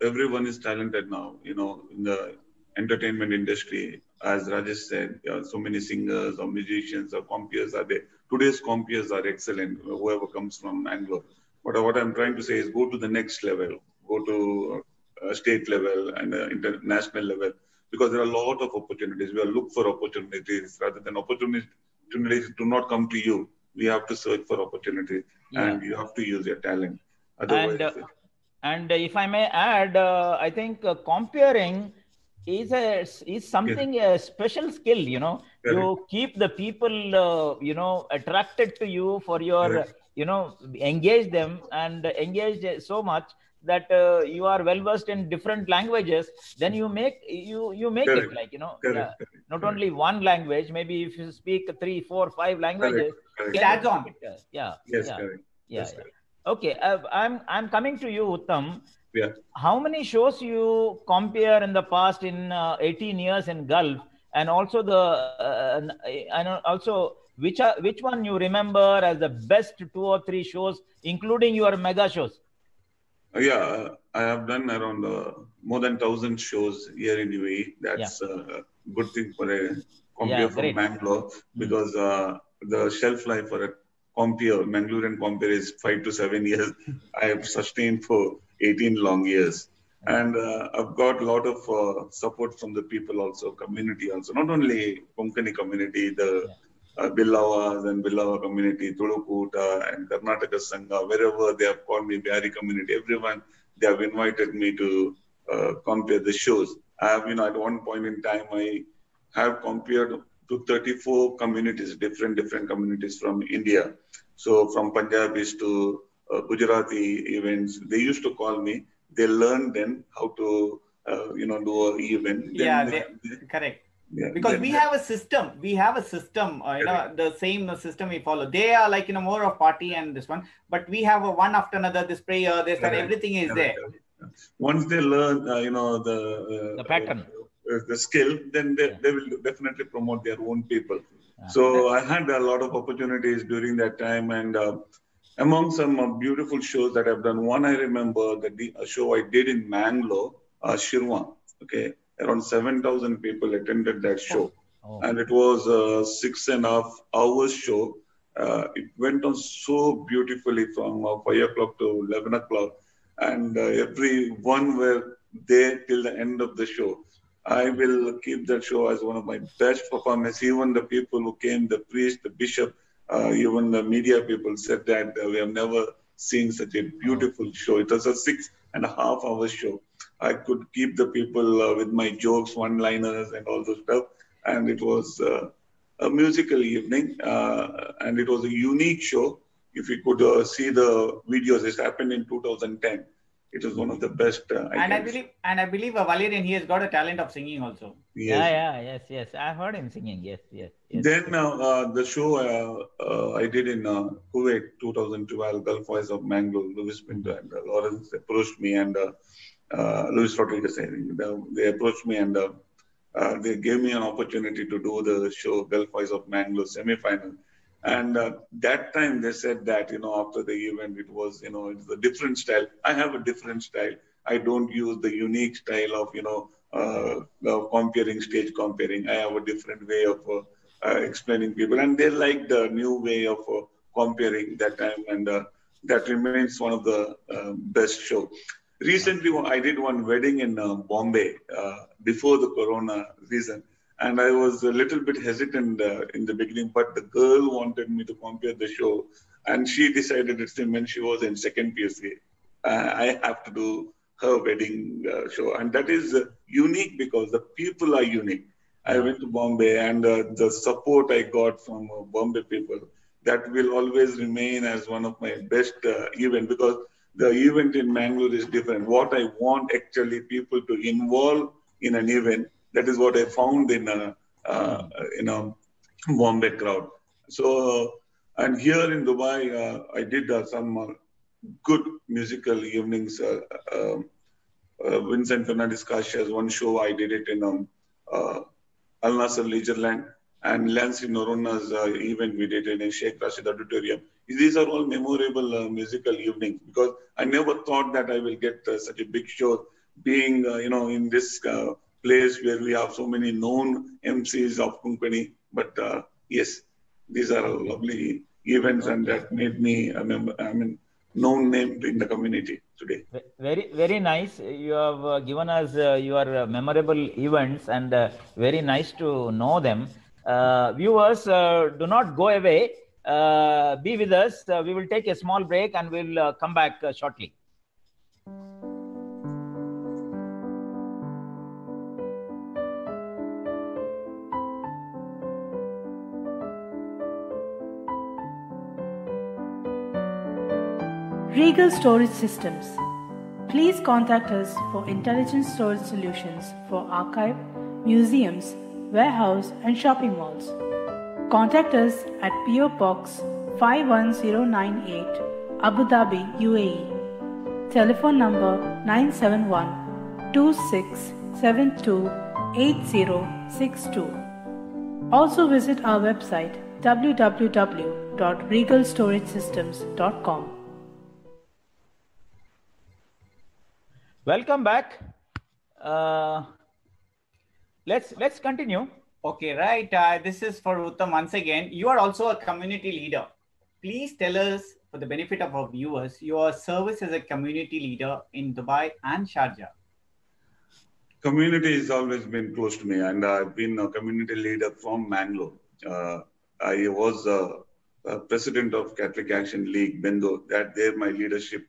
D: everyone is talented now, in the entertainment industry. As Rajesh said, so many singers or musicians or compeers are there. Today's compeers are excellent, whoever comes from Bangalore. But what I'm trying to say is go to the next level, go to state level and international level, because there are a lot of opportunities. We are look for opportunities rather than opportunities do not come to you. We have to search for opportunities, and you have to use your talent. Otherwise,
A: And if I may add, I think comparing is something a special skill. You keep the people attracted to you for your engage them and engage so much that you are well versed in different languages. Then you make it like not only one language. Maybe if you speak 3, 4, 5 languages,
B: it adds on.
A: Correct. Okay, I'm coming to you, Uttam.
D: Yeah.
A: How many shows you compare in the past in 18 years in Gulf, and also which one you remember as the best 2 or 3 shows, including your mega shows?
D: Yeah, I have done around more than 1,000 shows here in UAE. That's a good thing for a compere from Bangalore, because the shelf life for a Mangalorean compere is 5 to 7 years. I have sustained for 18 long years. And I've got a lot of support from the people also, community also. Not only Konkani community, the Billawas and Billawa community, Tulukuta and Karnataka Sangha, wherever they have called me, Bihari community, everyone, they have invited me to compare the shows. I have, at one point in time, I have compared to 34 communities, different communities from India. So from Punjabis to Gujarati events, they used to call me. They learned then how to, do an event.
B: Correct. Yeah, because we have a system. The same system we follow. They are like, more of party and this one, but we have a one after another, this prayer, this and everything is there.
D: Once they learn, the
A: pattern,
D: the skill, then they will definitely promote their own people. So I had a lot of opportunities during that time, and among some beautiful shows that I've done, one I remember a show I did in Mangalore, Shirwan. Okay. Around 7,000 people attended that show. And it was a 6.5 hours show. It went on so beautifully from 5 o'clock to 11 o'clock. And everyone were there till the end of the show. I will keep that show as one of my best performances. Even the people who came, the priest, the bishop, even the media people said that we have never seen such a beautiful show. It was a 6.5 hour show. I could keep the people with my jokes, one-liners, and all those stuff. And it was a musical evening, and it was a unique show. If you could see the videos, it happened in 2010. It was one of the best.
B: I believe Valerian, he has got a talent of singing also.
A: Yes. I heard him singing. Yes.
D: Then the show I did in Kuwait, 2012, Gulf Voice of Mangalore, Louis Pinto and Lawrence approached me, and Luis Rodriguez, I think. They approached me and they gave me an opportunity to do the show Gulf Voice of Mangalore semi-final. And that time they said that, after the event, it was, it's a different style. I have a different style. I don't use the unique style of, comparing, stage comparing. I have a different way of explaining people. And they like the new way of comparing that time. And that remains one of the best show. Recently, I did one wedding in Bombay before the Corona season. And I was a little bit hesitant in the beginning, but the girl wanted me to compare the show. And she decided it's when she was in second PUC. I have to do her wedding show. And that is unique because the people are unique. I went to Bombay and the support I got from Bombay people, that will always remain as one of my best events because the event in Mangalore is different. What I want actually people to involve in an event, that is what I found in a Bombay crowd. So, and here in Dubai, I did some good musical evenings. Vincent Fernandez Cascia's one show, I did it in Al Nasser Leisureland, and Lancy Norona's event we did in Sheikh Rashid Auditorium. These are all memorable musical evenings because I never thought that I will get such a big show being, in this place where we have so many known MCs of Konkani. But yes, these are lovely events and that made me known name in the community today.
A: Very, very nice. You have given us your memorable events and very nice to know them. Viewers, do not go away. Be with us. We will take a small break and we'll come back shortly.
F: Regal Storage Systems. Please contact us for intelligent storage solutions for archive, museums, warehouse and shopping malls. Contact us at PO Box 51098, Abu Dhabi, UAE. Telephone number 971-2672-8062. Also visit our website www.regalstoragesystems.com.
A: Welcome back. Let's continue.
B: Okay, right. This is for UTTAM once again. You are also a community leader. Please tell us, for the benefit of our viewers, your service as a community leader in Dubai and Sharjah.
D: Community has always been close to me, and I've been a community leader from Mangalore. I was president of Catholic Action League, Bendo. There my leadership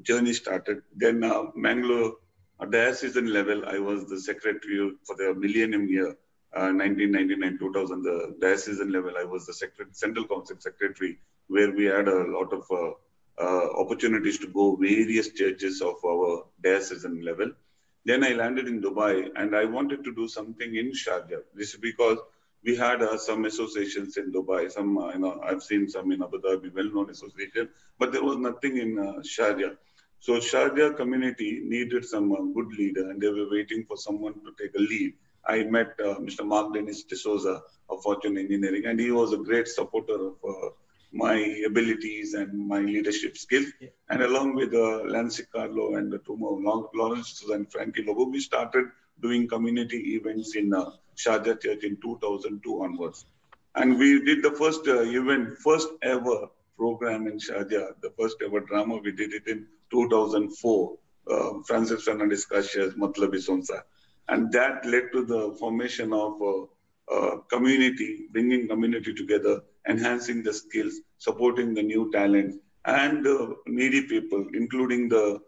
D: journey started. Then Mangalore, at diocesan level, I was the secretary for the millennium year, 1999-2000. The diocesan level, I was the Central Council secretary, where we had a lot of opportunities to go various churches of our diocesan level. Then I landed in Dubai, and I wanted to do something in Sharjah. This is because we had some associations in Dubai. Some, I've seen some in Abu Dhabi, well-known association, but there was nothing in Sharjah. So Sharjah community needed some good leader, and they were waiting for someone to take a lead. I met Mr. Mark Dennis de Souza of Fortune Engineering, and he was a great supporter of my abilities and my leadership skills. Yeah. And along with Lance Carlo and two more, Lawrence and Frankie Lobo, we started doing community events in Sharjah Church in 2002 onwards. And we did the first event, first ever program in Sharjah, the first ever drama. We did it in 2004, Francis Fernandez Cascia's Matlabi Sonsa. And that led to the formation of community, bringing community together, enhancing the skills, supporting the new talent and needy people, including the,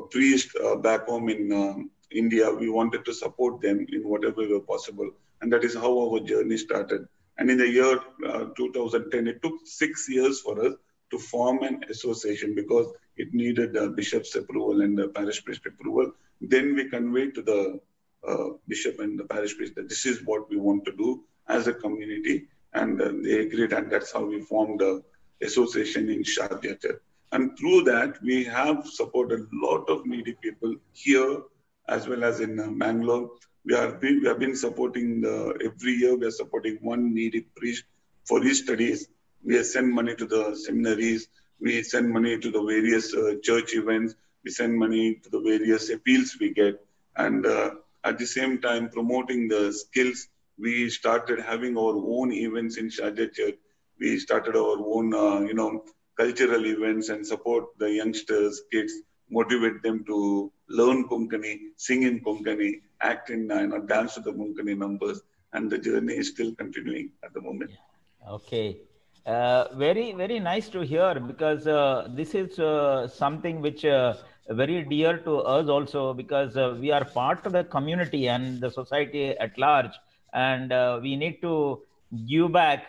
D: priest back home in India. We wanted to support them in whatever way possible. And that is how our journey started. And in the year 2010, it took 6 years for us to form an association because it needed the bishop's approval and the parish priest approval. Then we conveyed to the bishop and the parish priest that this is what we want to do as a community. And they agreed, and that's how we formed the association in Sharjah. And through that, we have supported a lot of needy people here as well as in Bangalore. We have been supporting every year. We are supporting one needy priest for his studies. We send money to the seminaries. We send money to the various church events. We send money to the various appeals we get. And at the same time, promoting the skills, we started having our own events in Sharjah Church. We started our own, cultural events and support the youngsters, kids, motivate them to learn Konkani, sing in Konkani, act in, dance to the Konkani numbers. And the journey is still continuing at the moment.
A: Okay. Very nice to hear, because this is something which very dear to us also, because we are part of the community and the society at large, and we need to give back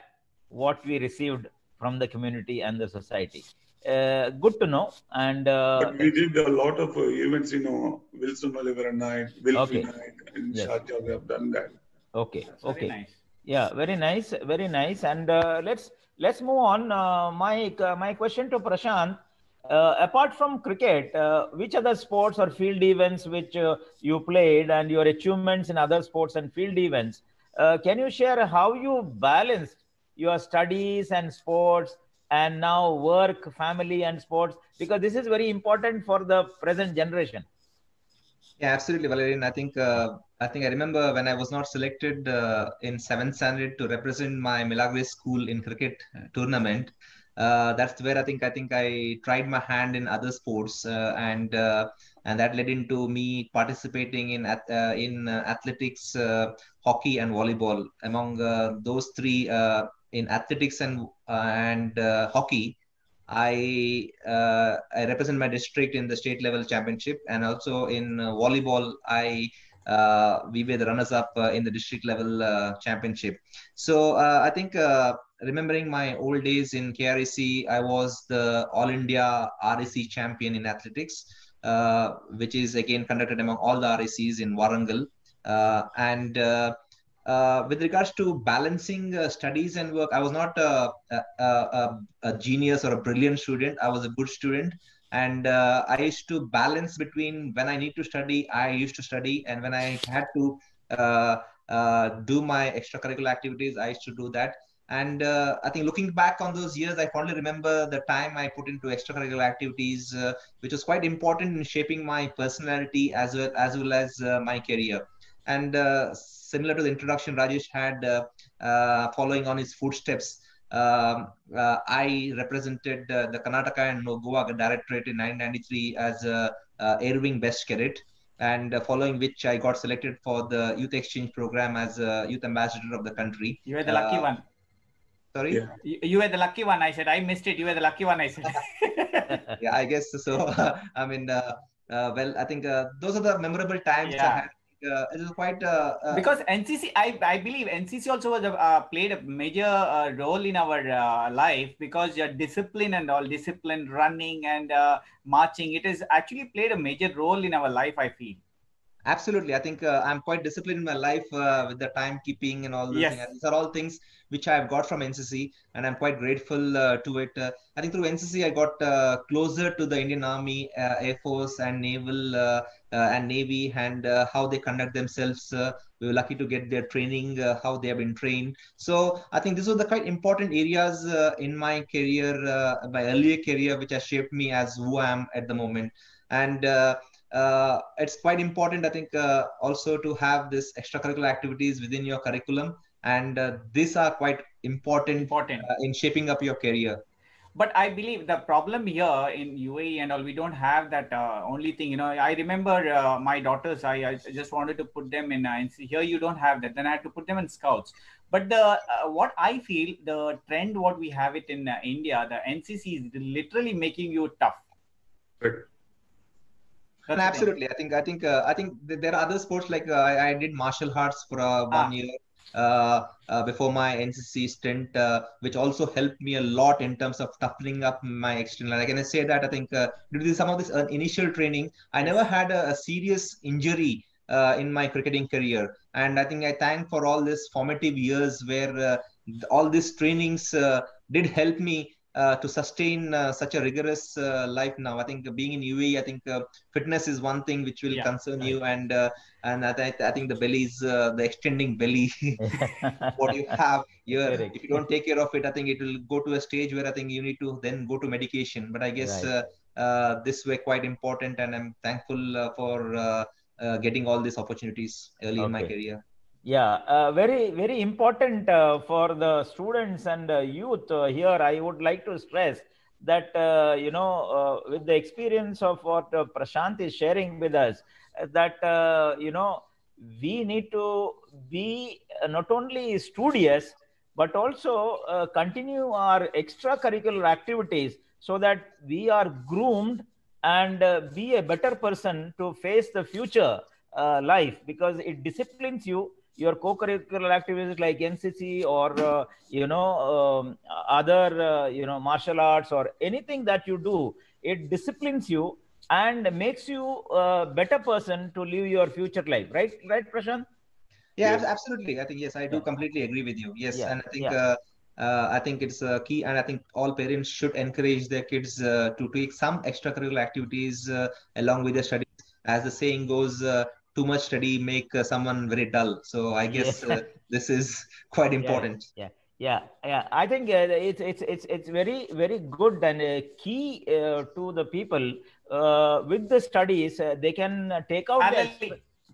A: what we received from the community and the society. Good to know. And
D: but we did a lot of events, Wilson Oliver Night, Wilfrey Night, in Sharjah. We have done that.
A: Okay. Okay.
B: Very nice.
A: Yeah, very nice, very nice. And let's move on. My question to Prashanth: apart from cricket, which other sports or field events which you played, and your achievements in other sports and field events? Can you share how you balanced your studies and sports, and now work, family, and sports? Because this is very important for the present generation.
C: Yeah, absolutely, Valerian. I think I remember when I was not selected in 7th standard to represent my Milagres school in cricket tournament. That's where I think I tried my hand in other sports, and that led into me participating in athletics, hockey, and volleyball. Among those three, in athletics and hockey, I represent my district in the state level championship, and also in volleyball, we were the runners up in the district level championship. So I think remembering my old days in KREC, I was the All India RAC champion in athletics, which is again conducted among all the RACs in Warangal, and with regards to balancing studies and work, I was not a genius or a brilliant student. I was a good student, and I used to balance between when I need to study, I used to study, and when I had to do my extracurricular activities, I used to do that. And I think looking back on those years, I fondly remember the time I put into extracurricular activities, which was quite important in shaping my personality as well as my career. And similar to the introduction Rajesh had, following on his footsteps, I represented the Karnataka and Goa Directorate in 1993 as Air Wing Best Cadet, and following which I got selected for the Youth Exchange Program as a Youth Ambassador of the country.
B: You were the lucky one.
C: Sorry?
D: Yeah.
B: You were the lucky one, I said. I missed it. You were the lucky one, I said.
C: Yeah, I guess so. I mean, well, I think those are the memorable times I had. It was quite
B: because NCC, I believe NCC also was played a major role in our life, because your discipline and all, discipline, running and marching, it has actually played a major role in our life, I feel.
C: Absolutely. I think I'm quite disciplined in my life with the timekeeping and all those things. These are all things which I've got from NCC, and I'm quite grateful to it. I think through NCC, I got closer to the Indian Army, Air Force, and Naval and Navy, and how they conduct themselves. We were lucky to get their training, how they have been trained. So I think these were the quite important areas in my career, my earlier career, which has shaped me as who I am at the moment. And it's quite important, I think, also to have this extracurricular activities within your curriculum, and these are quite important in shaping up your career.
B: But I believe the problem here in UAE and all, we don't have that only thing. I remember my daughters, I just wanted to put them in NCC. Here you don't have that. Then I had to put them in scouts. But the what I feel, the trend, what we have it in India, the NCC is literally making you tough.
D: Right.
C: Absolutely. I think there are other sports, like I did martial arts for 1 year before my NCC stint, which also helped me a lot in terms of toughening up my external. Like, can I say that I think due to some of this initial training, I never had a serious injury in my cricketing career, and I think I thank for all this formative years where all these trainings did help me to sustain such a rigorous life now. I think being in UAE, I think fitness is one thing which will concern you, and I think the bellies, the extending belly, what you have here,
A: Correct.
C: if you don't take care of it, I think it will go to a stage where I think you need to then go to medication. But I guess this were quite important, and I'm thankful for getting all these opportunities early in my career.
A: Yeah, very, very important for the students and youth here. I would like to stress that, with the experience of what Prashanth is sharing with us, that, we need to be not only studious, but also continue our extracurricular activities so that we are groomed and be a better person to face the future life, because it disciplines you. Your co-curricular activities like NCC or other martial arts or anything that you do, it disciplines you and makes you a better person to live your future life. Right, Prashant?
C: Yeah, absolutely. I think yes, I do completely agree with you. Yes, and I think it's a key, and I think all parents should encourage their kids to take some extracurricular activities along with their studies. As the saying goes, too much study make someone very dull. So I guess this is quite important.
A: Yeah. I think it's very, very good and key to the people with the studies. They can take out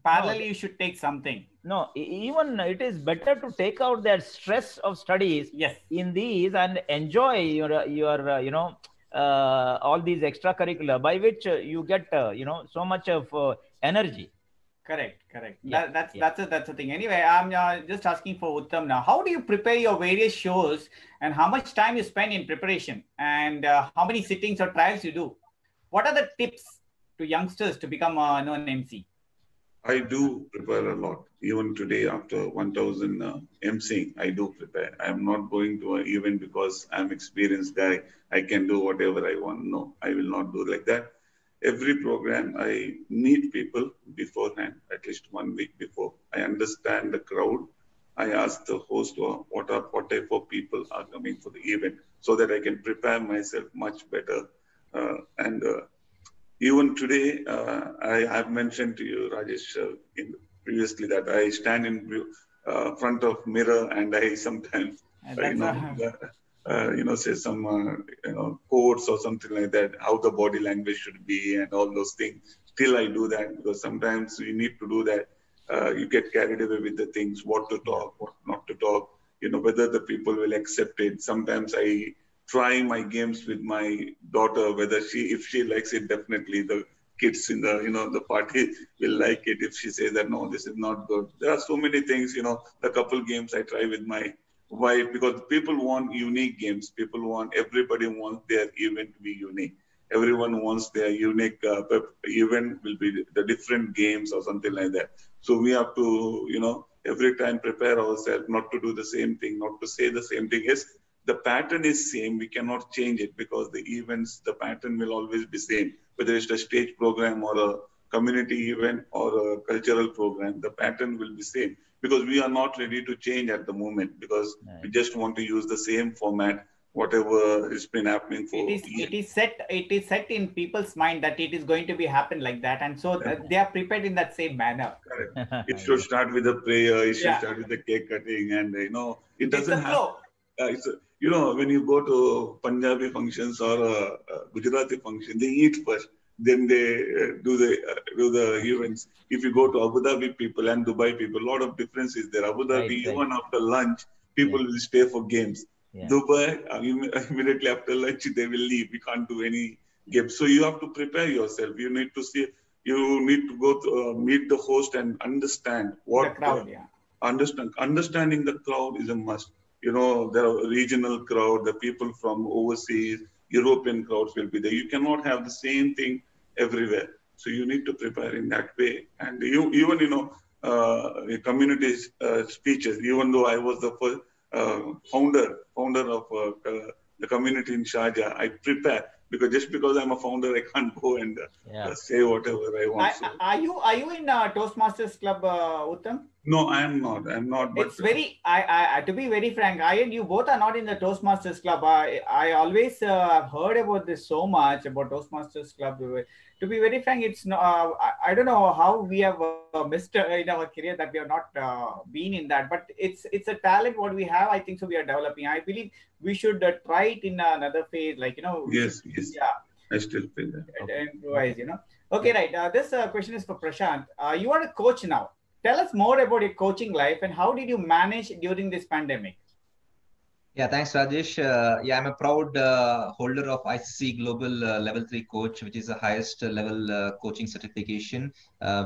B: parallelly, you should take something.
A: No, even it is better to take out that stress of studies in these and enjoy your all these extracurricular, by which you get so much of energy.
B: Correct. That's the thing. Anyway, I'm just asking for Uttam now. How do you prepare your various shows, and how much time you spend in preparation, and how many sittings or trials you do? What are the tips to youngsters to become an MC?
D: I do prepare a lot. Even today, after 1,000 MCing, I do prepare. I'm not going to an event because I'm experienced guy. I can do whatever I want. No, I will not do like that. Every program, I meet people beforehand, at least 1 week before. I understand the crowd. I ask the host what type of people are coming for the event, so that I can prepare myself much better. Even today, I have mentioned to you, Rajesh, previously that I stand in front of mirror and I sometimes, say some, quotes or something like that, how the body language should be and all those things. Still, I do that because sometimes you need to do that. You get carried away with the things, what to talk, what not to talk, whether the people will accept it. Sometimes I try my games with my daughter, whether if she likes it, definitely the kids in the party will like it. If she says that, no, this is not good. There are so many things, the couple games I try with my wife, because people want unique games. Everybody wants their event to be unique. Everyone wants their unique event will be the different games or something like that. So we have to, every time prepare ourselves not to do the same thing, not to say the same thing. Yes, the pattern is same. We cannot change it because the events, the pattern will always be same. Whether it's a stage program or a community event or a cultural program, the pattern will be same, because we are not ready to change at the moment, because we just want to use the same format, whatever has been happening for
B: years. It is set in people's mind that it is going to be happen like that, and so they are prepared in that same manner.
D: Correct. It should start with a prayer. It should start with the cake cutting, and it doesn't have. When you go to Punjabi functions or Gujarati function, they eat first, then they do the events. If you go to Abu Dhabi people and Dubai people, a lot of difference is there. Abu Dhabi, even after lunch, people will stay for games. Dubai, immediately after lunch, they will leave. We can't do any games. So you have to prepare yourself. You need to see. You need to go to meet the host and understand what
B: the crowd.
D: Understanding the crowd is a must. There are regional crowd, the people from overseas, European crowds will be there. You cannot have the same thing everywhere. So you need to prepare in that way. And community speeches, even though I was the first founder of the community in Sharjah, I prepare, because just because I'm a founder, I can't go and say whatever I want.
B: Are you in Toastmasters Club, Uttam?
D: No, I am not. I am not. But
B: It's very, to be very frank, I and you both are not in the Toastmasters Club. I always have heard about this so much about Toastmasters Club. To be very frank, it's not, I don't know how we have missed in our career that we have not been in that, but it's a talent what we have. I think so we are developing. I believe we should try it in another phase, like,
D: yes,
B: yeah.
D: I still feel that.
B: Okay. Improvise, Okay, right. This question is for Prashanth. You are a coach now. Tell us more about your coaching life and how did you manage during this pandemic?
C: Yeah, thanks, Rajesh. Yeah, I'm a proud holder of ICC Global Level 3 Coach, which is the highest level coaching certification,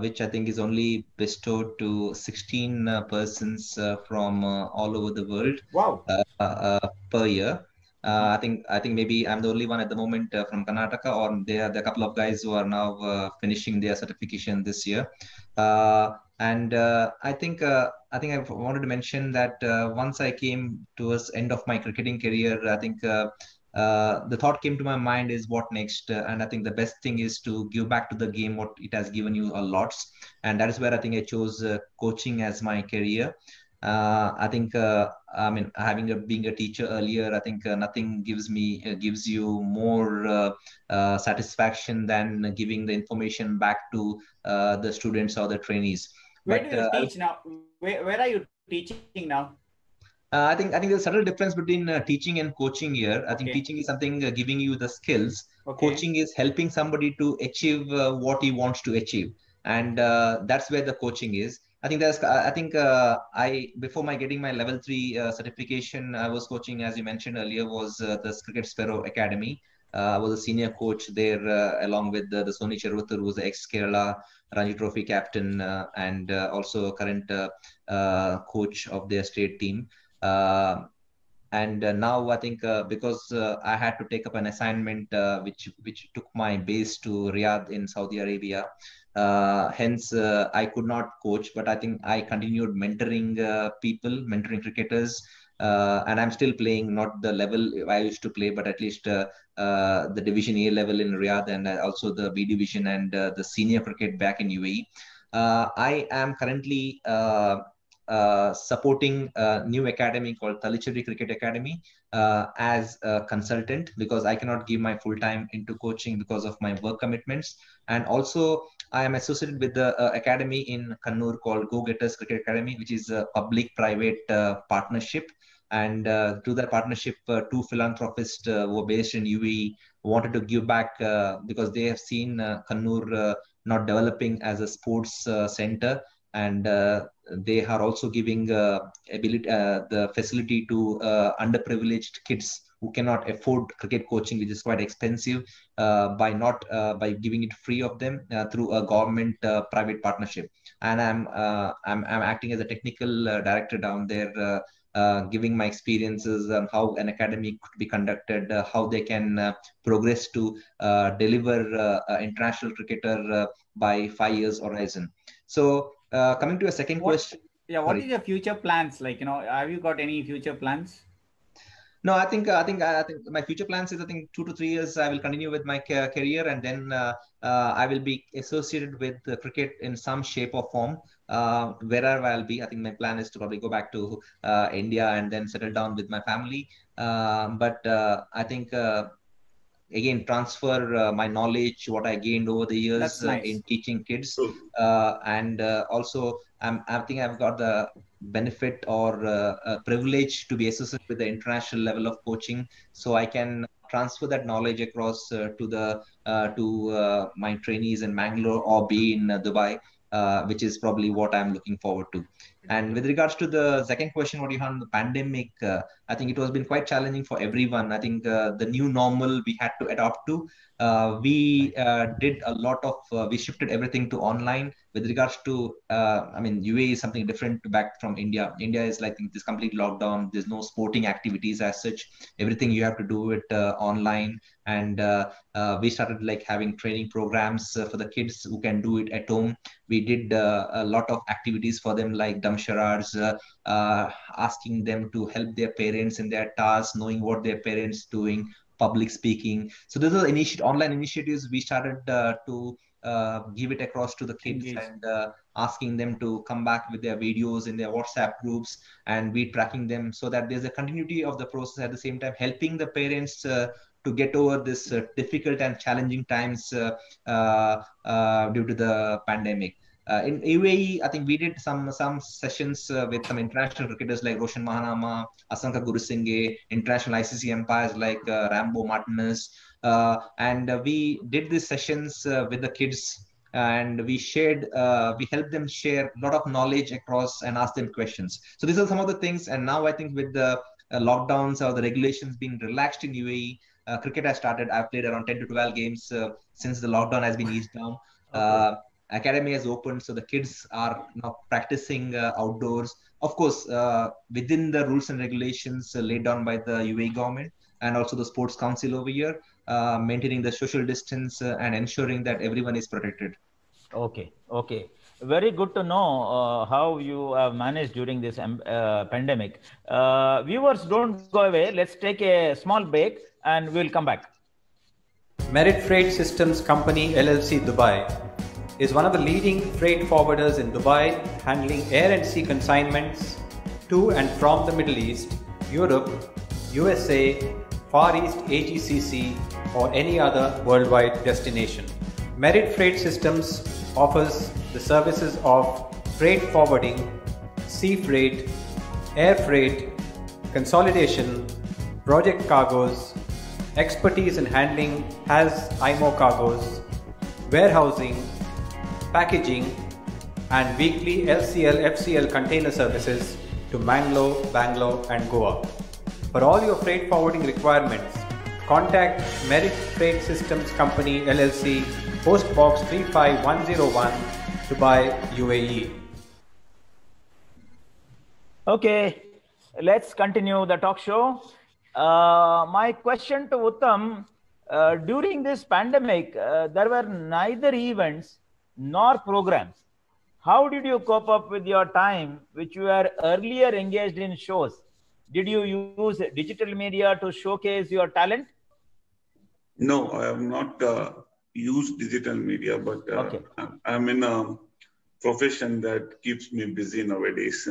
C: which I think is only bestowed to 16 persons from all over the world.
B: Wow.
C: Per year. I think maybe I'm the only one at the moment from Karnataka, or there are a couple of guys who are now finishing their certification this year. I think I wanted to mention that once I came towards end of my cricketing career, I think the thought came to my mind is what next, and I think the best thing is to give back to the game what it has given you a lot, and that is where I think I chose coaching as my career. I think being a teacher earlier, I think nothing gives you more satisfaction than giving the information back to the students or the trainees.
B: Where do you teach now? Where are you teaching now?
C: I think there's a subtle difference between teaching and coaching here. I think teaching is something giving you the skills. Coaching is helping somebody to achieve what he wants to achieve, and that's where the coaching is. I think before my getting my level 3 certification, I was coaching, as you mentioned earlier, was the Cricket Sparrow Academy. I was a senior coach there along with the Soni Chervathur, who was the ex-Kerala Ranji Trophy captain and also current coach of their state team. Now I think because I had to take up an assignment which took my base to Riyadh in Saudi Arabia. Hence, I could not coach, but I think I continued mentoring people, mentoring cricketers. And I'm still playing, not the level I used to play, but at least the Division A level in Riyadh, and also the B Division and the senior cricket back in UAE. I am currently supporting a new academy called Talicherry Cricket Academy as a consultant, because I cannot give my full time into coaching because of my work commitments. And also I am associated with the academy in Kannur called Go Getters Cricket Academy, which is a public-private partnership. And through that partnership, two philanthropists who are based in UAE wanted to give back because they have seen Kannur not developing as a sports center. And they are also giving the facility to underprivileged kids who cannot afford cricket coaching, which is quite expensive, by giving it free of them through a government private partnership. And I'm acting as a technical director down there, giving my experiences on how an academy could be conducted, how they can progress to deliver an international cricketer by 5 years horizon. So coming to a second question.
B: Yeah, what is your future plans? Like, have you got any future plans?
C: No, I think my future plans is, I think 2 to 3 years I will continue with my career, and then I will be associated with cricket in some shape or form. Wherever I'll be, I think my plan is to probably go back to India and then settle down with my family. But I think again, transfer my knowledge, what I gained over the years in teaching kids. And also, I think I've got the benefit or privilege to be associated with the international level of coaching. So I can transfer that knowledge across to my trainees in Mangalore or be in Dubai, which is probably what I'm looking forward to. And with regards to the second question, what you had on the pandemic, I think it has been quite challenging for everyone. I think the new normal we had to adapt to. We did a lot of, we shifted everything to online. With regards to, UAE is something different back from India. India is like this complete lockdown. There's no sporting activities as such. Everything you have to do it online. And we started like having training programs for the kids who can do it at home. We did a lot of activities for them, like charades, asking them to help their parents in their tasks, knowing what their parents doing, public speaking. So those are online initiatives we started to give it across to the kids
A: Engage.
C: and asking them to come back with their videos in their WhatsApp groups, and we tracking them so that there's a continuity of the process, at the same time helping the parents to get over this difficult and challenging times due to the pandemic. In UAE, I think we did some sessions with some international cricketers like Roshan Mahanama, Asanka Gurusinghe, international ICC umpires like Rambo Martinez, and we did these sessions with the kids, and we helped them share a lot of knowledge across and ask them questions. So these are some of the things. And now I think with the lockdowns or the regulations being relaxed in UAE, cricket has started. I've played around 10 to 12 games since the lockdown has been eased down.
A: Okay.
C: Academy has opened, so the kids are now practicing outdoors. Of course, within the rules and regulations laid down by the UAE government and also the sports council over here, maintaining the social distance and ensuring that everyone is protected.
A: Okay. Okay. Very good to know how you have managed during this pandemic. Viewers, don't go away. Let's take a small break and we'll come back.
G: Merit Freight Systems Company LLC Dubai is one of the leading freight forwarders in Dubai, handling air and sea consignments to and from the Middle East, Europe, USA, Far East AGCC, or any other worldwide destination. Merit Freight Systems offers the services of freight forwarding, sea freight, air freight, consolidation, project cargoes, expertise in handling HAZ IMO cargoes, warehousing, packaging, and weekly LCL, FCL container services to Mangalore, Bangalore, and Goa. For all your freight forwarding requirements, contact Merit Freight Systems Company LLC, Post Box 35101, Dubai, UAE.
A: Okay, let's continue the talk show. My question to Uttam, during this pandemic, there were neither events nor programs. How did you cope up with your time, which you were earlier engaged in shows? Did you use digital media to showcase your talent?
D: No, I have not used digital media, but
A: Okay.
D: I'm in a profession that keeps me busy nowadays.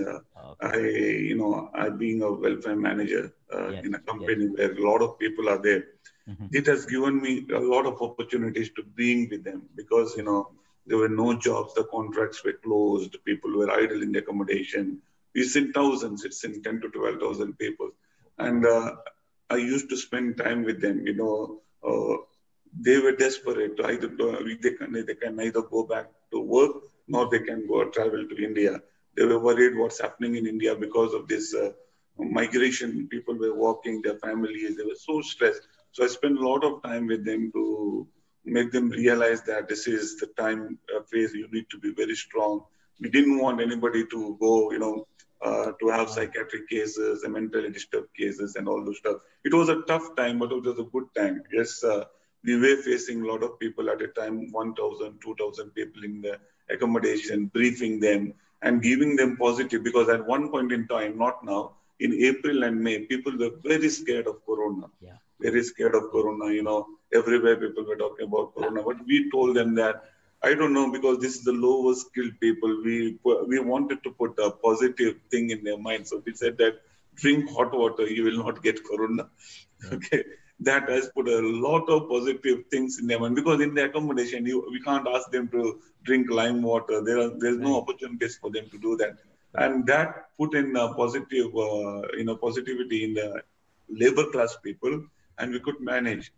A: Okay.
D: I being a welfare manager
A: Yes,
D: in a company where a lot of people are there, it has given me a lot of opportunities to being with them because, there were no jobs, the contracts were closed, people were idle in the accommodation. It's in thousands, it's in 10 to 12,000 people. And I used to spend time with them, they were desperate. Either they can either go back to work, nor they can go travel to India. They were worried what's happening in India because of this migration. People were walking, their families, they were so stressed. So I spent a lot of time with them to make them realize that this is the time phase you need to be very strong. We didn't want anybody to go, to have psychiatric cases and mentally disturbed cases and all those stuff. It was a tough time, but it was a good time. Yes, we were facing a lot of people at a time, 1,000, 2,000 people in the accommodation, briefing them and giving them positive, because at one point in time, not now, in April and May, people were very scared of Corona.
A: Yeah.
D: Very scared of Corona, everywhere people were talking about Corona. But we told them that, I don't know, because this is the lowest skilled people, we wanted to put a positive thing in their mind. So we said that drink hot water, you will not get Corona. Yeah. Okay. That has put a lot of positive things in their mind, because in the accommodation, we can't ask them to drink lime water. There's no opportunities for them to do that. And that put in positive, positivity in the labor class people. And we could manage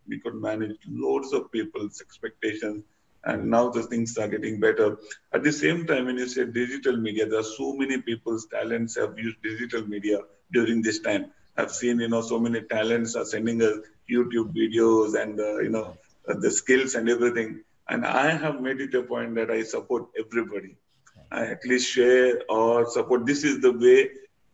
D: loads of people's expectations. And now the things are getting better. At the same time, when you say digital media, there are so many people's talents have used digital media during this time. I've seen, so many talents are sending us YouTube videos and, the skills and everything. And I have made it a point that I support everybody. I at least share or support. This is the way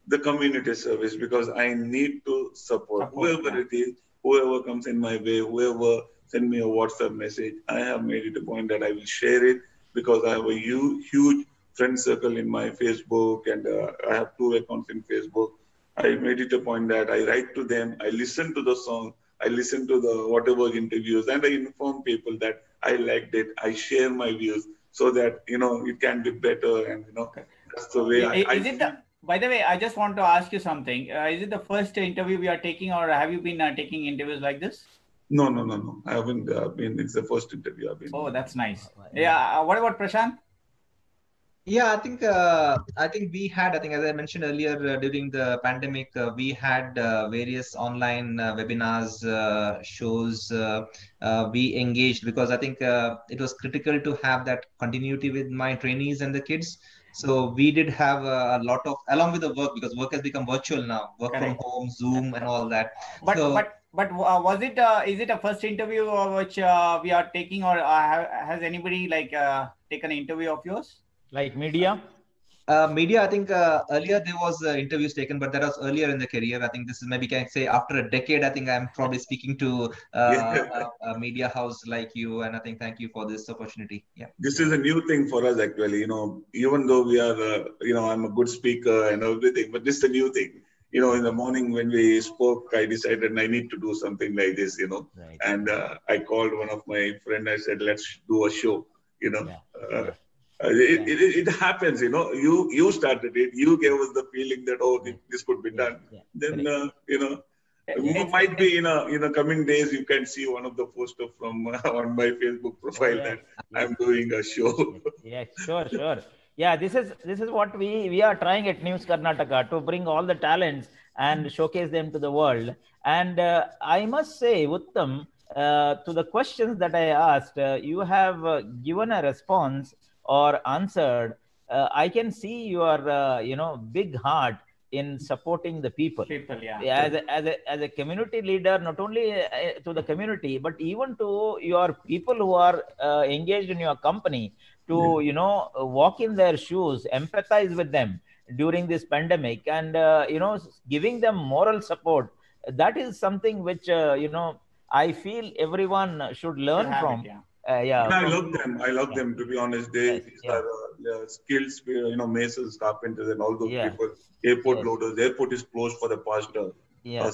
D: the community service, because I need to support whoever it is, whoever comes in my way, whoever send me a WhatsApp message. I have made it a point that I will share it, because I have a huge friend circle in my Facebook, and I have 2 accounts in Facebook. I made it a point that I write to them, I listen to the song, I listen to the whatever interviews, and I inform people that I liked it. I share my views so that it can be better, and that's the way
B: Is it the? By the way, I just want to ask you something. Is it the first interview we are taking, or have you been taking interviews like this?
D: No. I haven't been. It's the first interview I've been.
B: Oh, that's nice. Yeah. What about Prashant?
C: Yeah, I think we had, I think as I mentioned earlier, during the pandemic, we had various online webinars, shows. We engaged because I think it was critical to have that continuity with my trainees and the kids. So we did have a lot of, along with the work, because work has become virtual now, work from home, Zoom, and all that.
B: But was it? Is it a first interview which we are taking, or has anybody taken an interview of yours?
A: Like media?
C: Media, I think earlier there was interviews taken, but that was earlier in the career. I think this is maybe, can I say, after a decade, I think I'm probably speaking to a media house like you. And I think thank you for this opportunity. Yeah.
D: This is a new thing for us, actually. Even though we are, I'm a good speaker and everything, but this is a new thing. In the morning when we spoke, I decided I need to do something like this,
A: Right.
D: And I called one of my friends. I said, let's do a show, It happens, you started it. You gave us the feeling that, this could be done. Then, might be in a coming days, you can see one of the posters from on my Facebook profile that I'm doing a show.
A: Yeah, sure. Yeah, this is what we are trying at News Karnataka, to bring all the talents and showcase them to the world. And I must say, Uttam, to the questions that I asked, you have given a response or answered. I can see your big heart in supporting the people. As a community leader, not only to the community, but even to your people who are engaged in your company, to walk in their shoes, empathize with them during this pandemic, and giving them moral support. That is something which I feel everyone should learn from.
D: I love them, to be honest. They are skills, masons, carpenters, and all those people. Airport loaders. The airport is closed for the past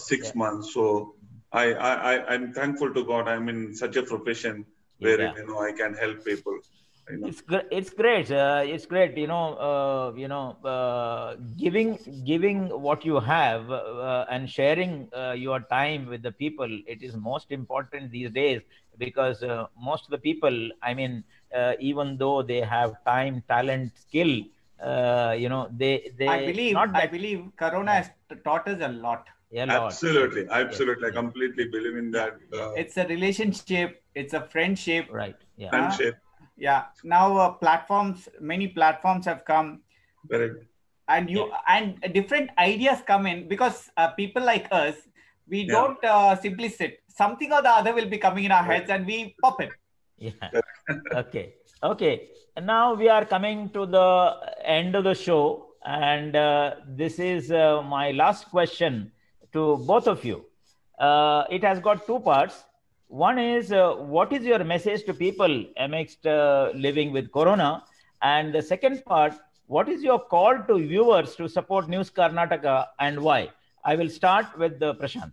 D: 6 months. So I'm thankful to God. I'm in such a profession where I can help people.
A: It's great. It's great. Giving what you have and sharing your time with the people. It is most important these days, because most of the people, even though they have time, talent, skill, they.
B: I believe Corona has taught us a lot.
D: Absolutely. I completely believe in that.
B: It's a relationship. It's a friendship.
A: Right. Yeah.
D: Friendship.
B: Yeah. Now many platforms have come.
D: Correct.
B: And and different ideas come in, because people like us, we don't simply sit. Something or the other will be coming in our heads, and we pop it.
A: Yeah. Okay. And now we are coming to the end of the show, and this is my last question to both of you. It has got two parts. One is, what is your message to people amidst living with Corona? And the second part, what is your call to viewers to support News Karnataka, and why? I will start with Prashant.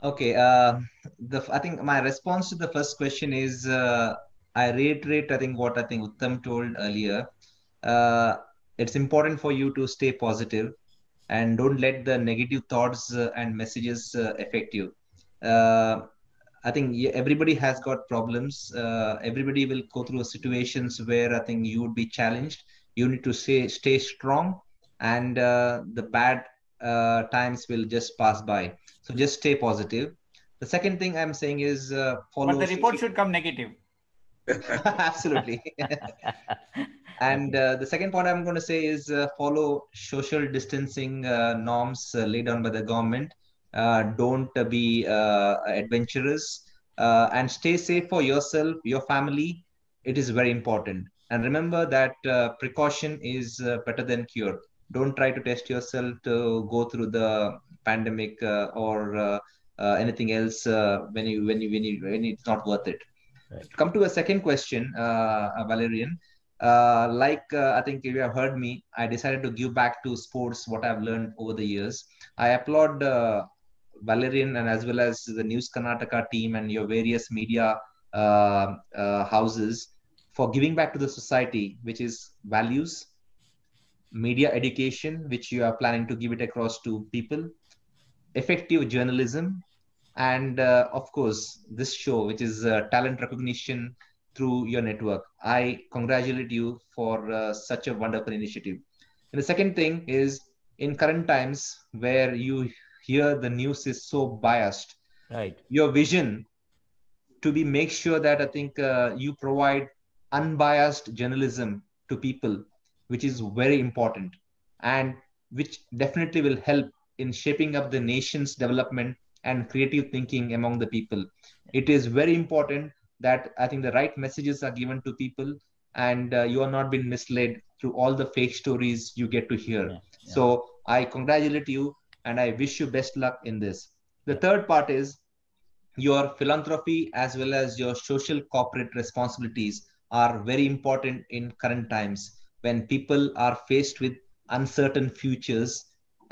C: Okay. I think my response to the first question is, I reiterate, what Uttam told earlier. It's important for you to stay positive and don't let the negative thoughts and messages affect you. I think everybody has got problems. Everybody will go through situations where I think you would be challenged. You need to stay strong, and the bad times will just pass by. So just stay positive. The second thing I'm saying is follow.
B: But the report should come negative.
C: Absolutely. And the second point I'm going to say is follow social distancing norms laid down by the government. Don't be adventurous, and stay safe for yourself, your family. It is very important. And remember that precaution is better than cure. Don't try to test yourself to go through the pandemic or anything else when it's not worth it. Right. Come to a second question, Valerian. I think you have heard me, I decided to give back to sports what I've learned over the years. I applaud Valerian and as well as the News Karnataka team and your various media houses for giving back to the society, which is values, media education, which you are planning to give it across to people, effective journalism, and of course, this show, which is talent recognition through your network. I congratulate you for such a wonderful initiative. And the second thing is, in current times where you hear the news is so biased,
A: Right.
C: your vision to be make sure that I think you provide unbiased journalism to people, which is very important and which definitely will help in shaping up the nation's development and creative thinking among the people. It is very important that I think the right messages are given to people and you are not being misled through all the fake stories you get to hear.
A: Yeah.
C: So I congratulate you and I wish you best luck in this. The third part is your philanthropy as well as your social corporate responsibilities are very important in current times when people are faced with uncertain futures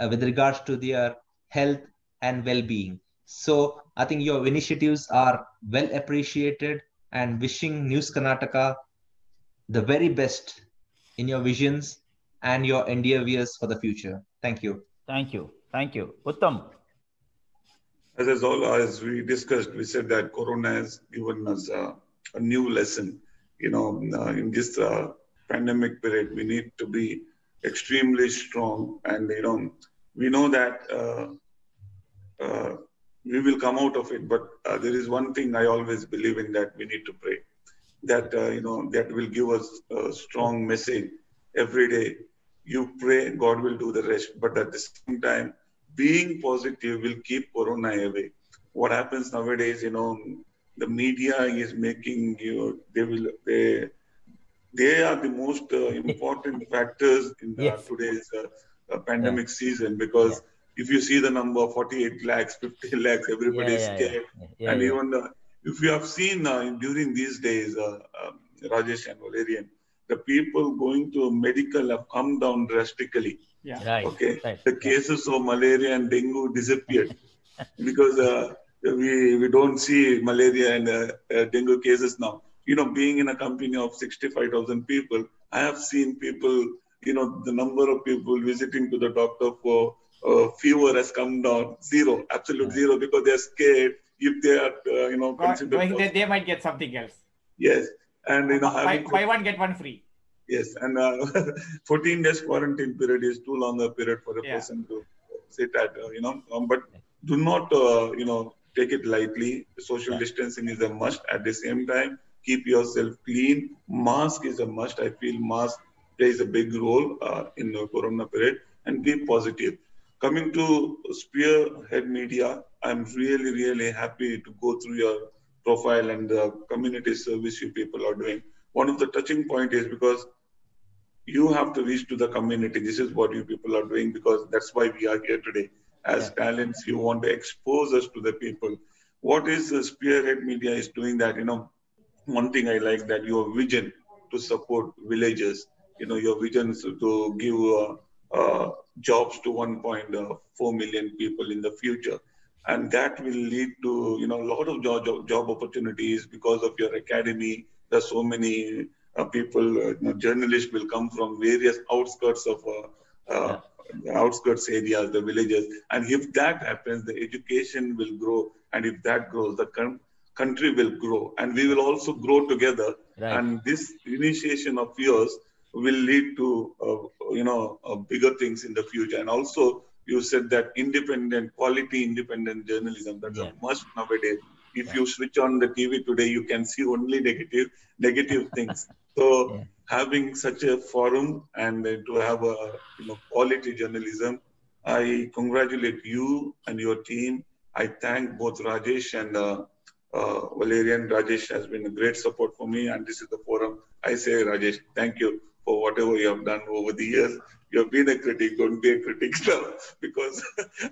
C: with regards to their health and well-being. So I think your initiatives are well appreciated and wishing News Karnataka the very best in your visions and your endeavors for the future. Thank you.
A: Thank you. Thank you. Uttam.
D: As we discussed, we said that Corona has given us a new lesson. In this pandemic period, we need to be extremely strong, and we know that we will come out of it. But there is one thing I always believe in, that we need to pray. That that will give us a strong message every day. You pray, God will do the rest. But at the same time, being positive will keep Corona away. What happens nowadays, the media is making they are the most important factors in today's pandemic season, because if you see the number 48 lakhs, 50 lakhs, everybody is scared. And even if you have seen during these days, Rajesh and Valerian, the people going to medical have come down drastically. The cases of malaria and dengue disappeared because we don't see malaria and dengue cases now. Being in a company of 65,000 people, I have seen people, the number of people visiting to the doctor for fever has come down zero, absolute zero, because they're scared if they are,
B: going there, they might get something else.
D: Yes, and
B: buy one get one free.
D: Yes, and 14 days quarantine period is too long a period for a person to sit at, but do not, take it lightly. Social distancing is a must. At the same time, keep yourself clean. Mask is a must. I feel mask plays a big role in the Corona period, and be positive. Coming to Spearhead Media, I'm really, really happy to go through your profile and the community service you people are doing. One of the touching point is because you have to reach to the community. This is what you people are doing, because that's why we are here today. As talents, you want to expose us to the people. What is Spearhead Media is doing that, one thing I like, that your vision to support villagers, your vision to give jobs to 1.4 million people in the future. And that will lead to, a lot of job opportunities because of your academy. There's so many people, journalists will come from various outskirts of outskirts areas, the villages. And if that happens, the education will grow. And if that grows, the country will grow. And we will also grow together. And this initiation of yours will lead to, bigger things in the future. And also, you said that quality independent journalism, that's a must nowadays. If you switch on the TV today, you can see only negative things. So having such a forum and to have a quality journalism, I congratulate you and your team. I thank both Rajesh and Valerian. Rajesh has been a great support for me, and this is the forum. I say, Rajesh, thank you for whatever you have done over the years. You have been a critic, don't be a critic now, because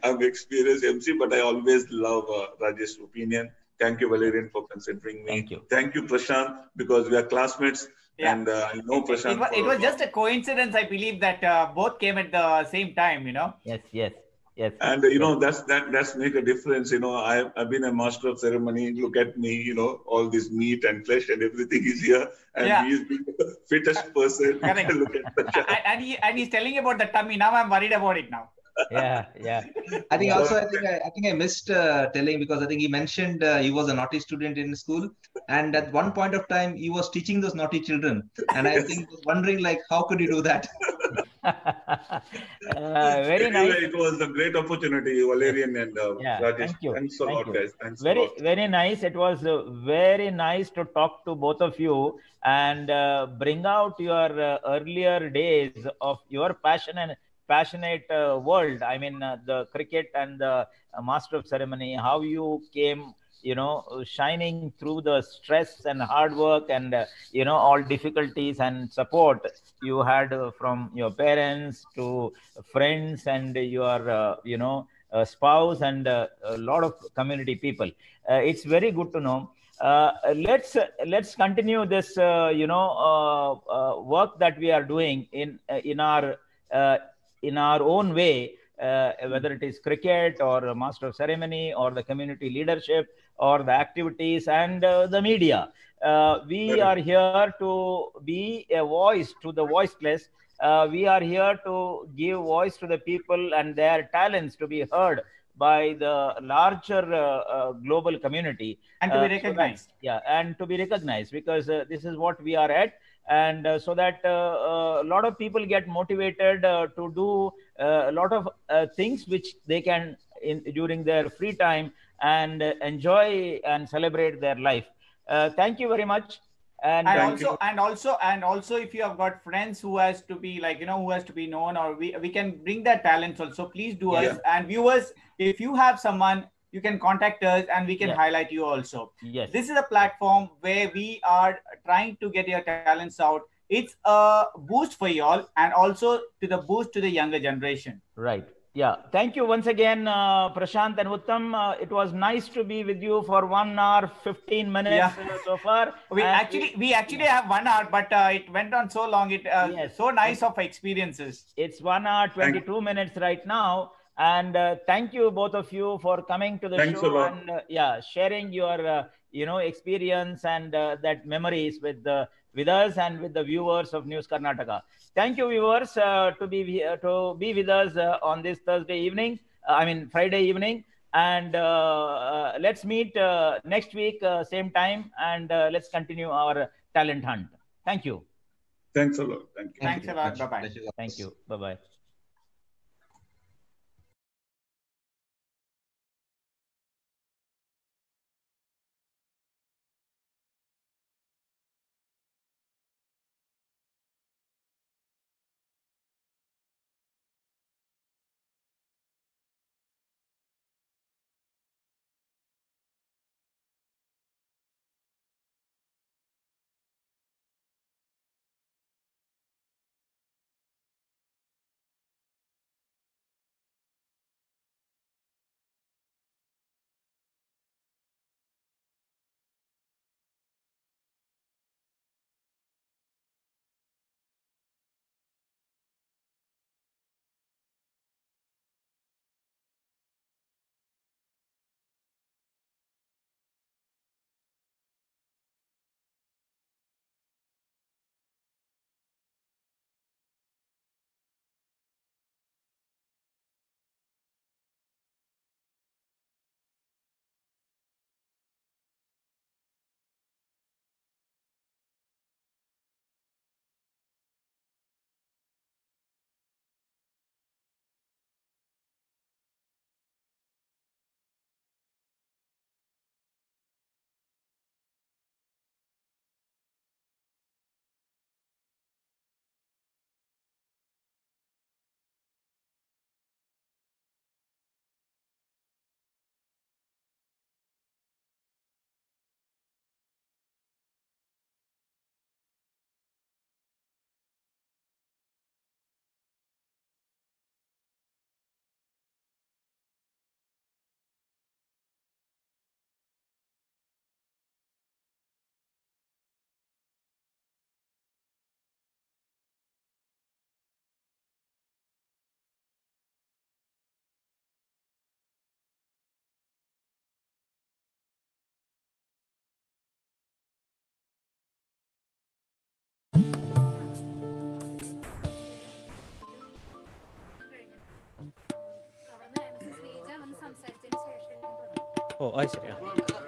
D: I'm experienced MC, but I always love Rajesh's opinion. Thank you, Valerian, for considering me. Thank you, Prashant, because we are classmates. And I know Prashant.
B: It was just a coincidence, I believe, that both came at the same time,
A: Yes. Yes.
D: And that's make a difference. I've been a master of ceremony. Look at me. All this meat and flesh and everything is here, and
B: Yeah.
D: he is the fittest person.
B: Correct.
D: Look at Prashant.
B: and he's telling about the tummy. Now I'm worried about it now.
A: Yeah.
C: I think
A: Yeah.
C: also I think I missed telling, because I think he mentioned he was a naughty student in school, and at one point of time he was teaching those naughty children, and I think was wondering like how could you do that?
A: Very nice.
D: Anyway, it was a great opportunity, Valerian and
A: Yeah,
D: Rajesh.
A: thank you.
D: Thanks a
A: Thank
D: lot,
A: you.
D: guys. Thanks a
A: Very,
D: lot.
A: very nice. It was very nice to talk to both of you and bring out your earlier days of your passionate world. I mean, the cricket and the master of ceremony, how you came, shining through the stress and hard work and, all difficulties and support you had from your parents to friends and your, spouse and a lot of community people. It's very good to know. Let's continue this work that we are doing uh, in our own way, whether it is cricket or master of ceremony or the community leadership or the activities and the media. We are here to be a voice to the voiceless. We are here to give voice to the people and their talents to be heard by the larger global community,
B: And to be
A: so that,
B: recognized.
A: and to be recognized, because this is what we are at, and so that a lot of people get motivated to do a lot of things which they can during their free time and enjoy and celebrate their life. Thank you very much. And
B: also if you have got friends who has to be who has to be known, or we can bring their talents also, please do us. And viewers, if you have someone, you can contact us and we can highlight you also.
A: Yes.
B: This is a platform where we are trying to get your talents out. It's a boost for you all, and also to the boost to the younger generation.
A: Right. Yeah. Thank you once again, Prashant and Uttam. It was nice to be with you for 1 hour, 15 minutes so far.
B: We actually have 1 hour, but it went on so long. So nice of experiences.
A: It's 1 hour, 22 minutes right now. And thank you, both of you, for coming to the show and sharing your experience and that memories with us and with the viewers of News Karnataka. Thank you, viewers, to be with us on this Thursday evening. Friday evening, and let's meet next week, same time, and let's continue our talent hunt. Thank you.
D: Thanks a lot. Thank you.
B: Thanks a lot. Bye bye.
A: Thank you. Bye bye.
H: Oh, I see. Yeah.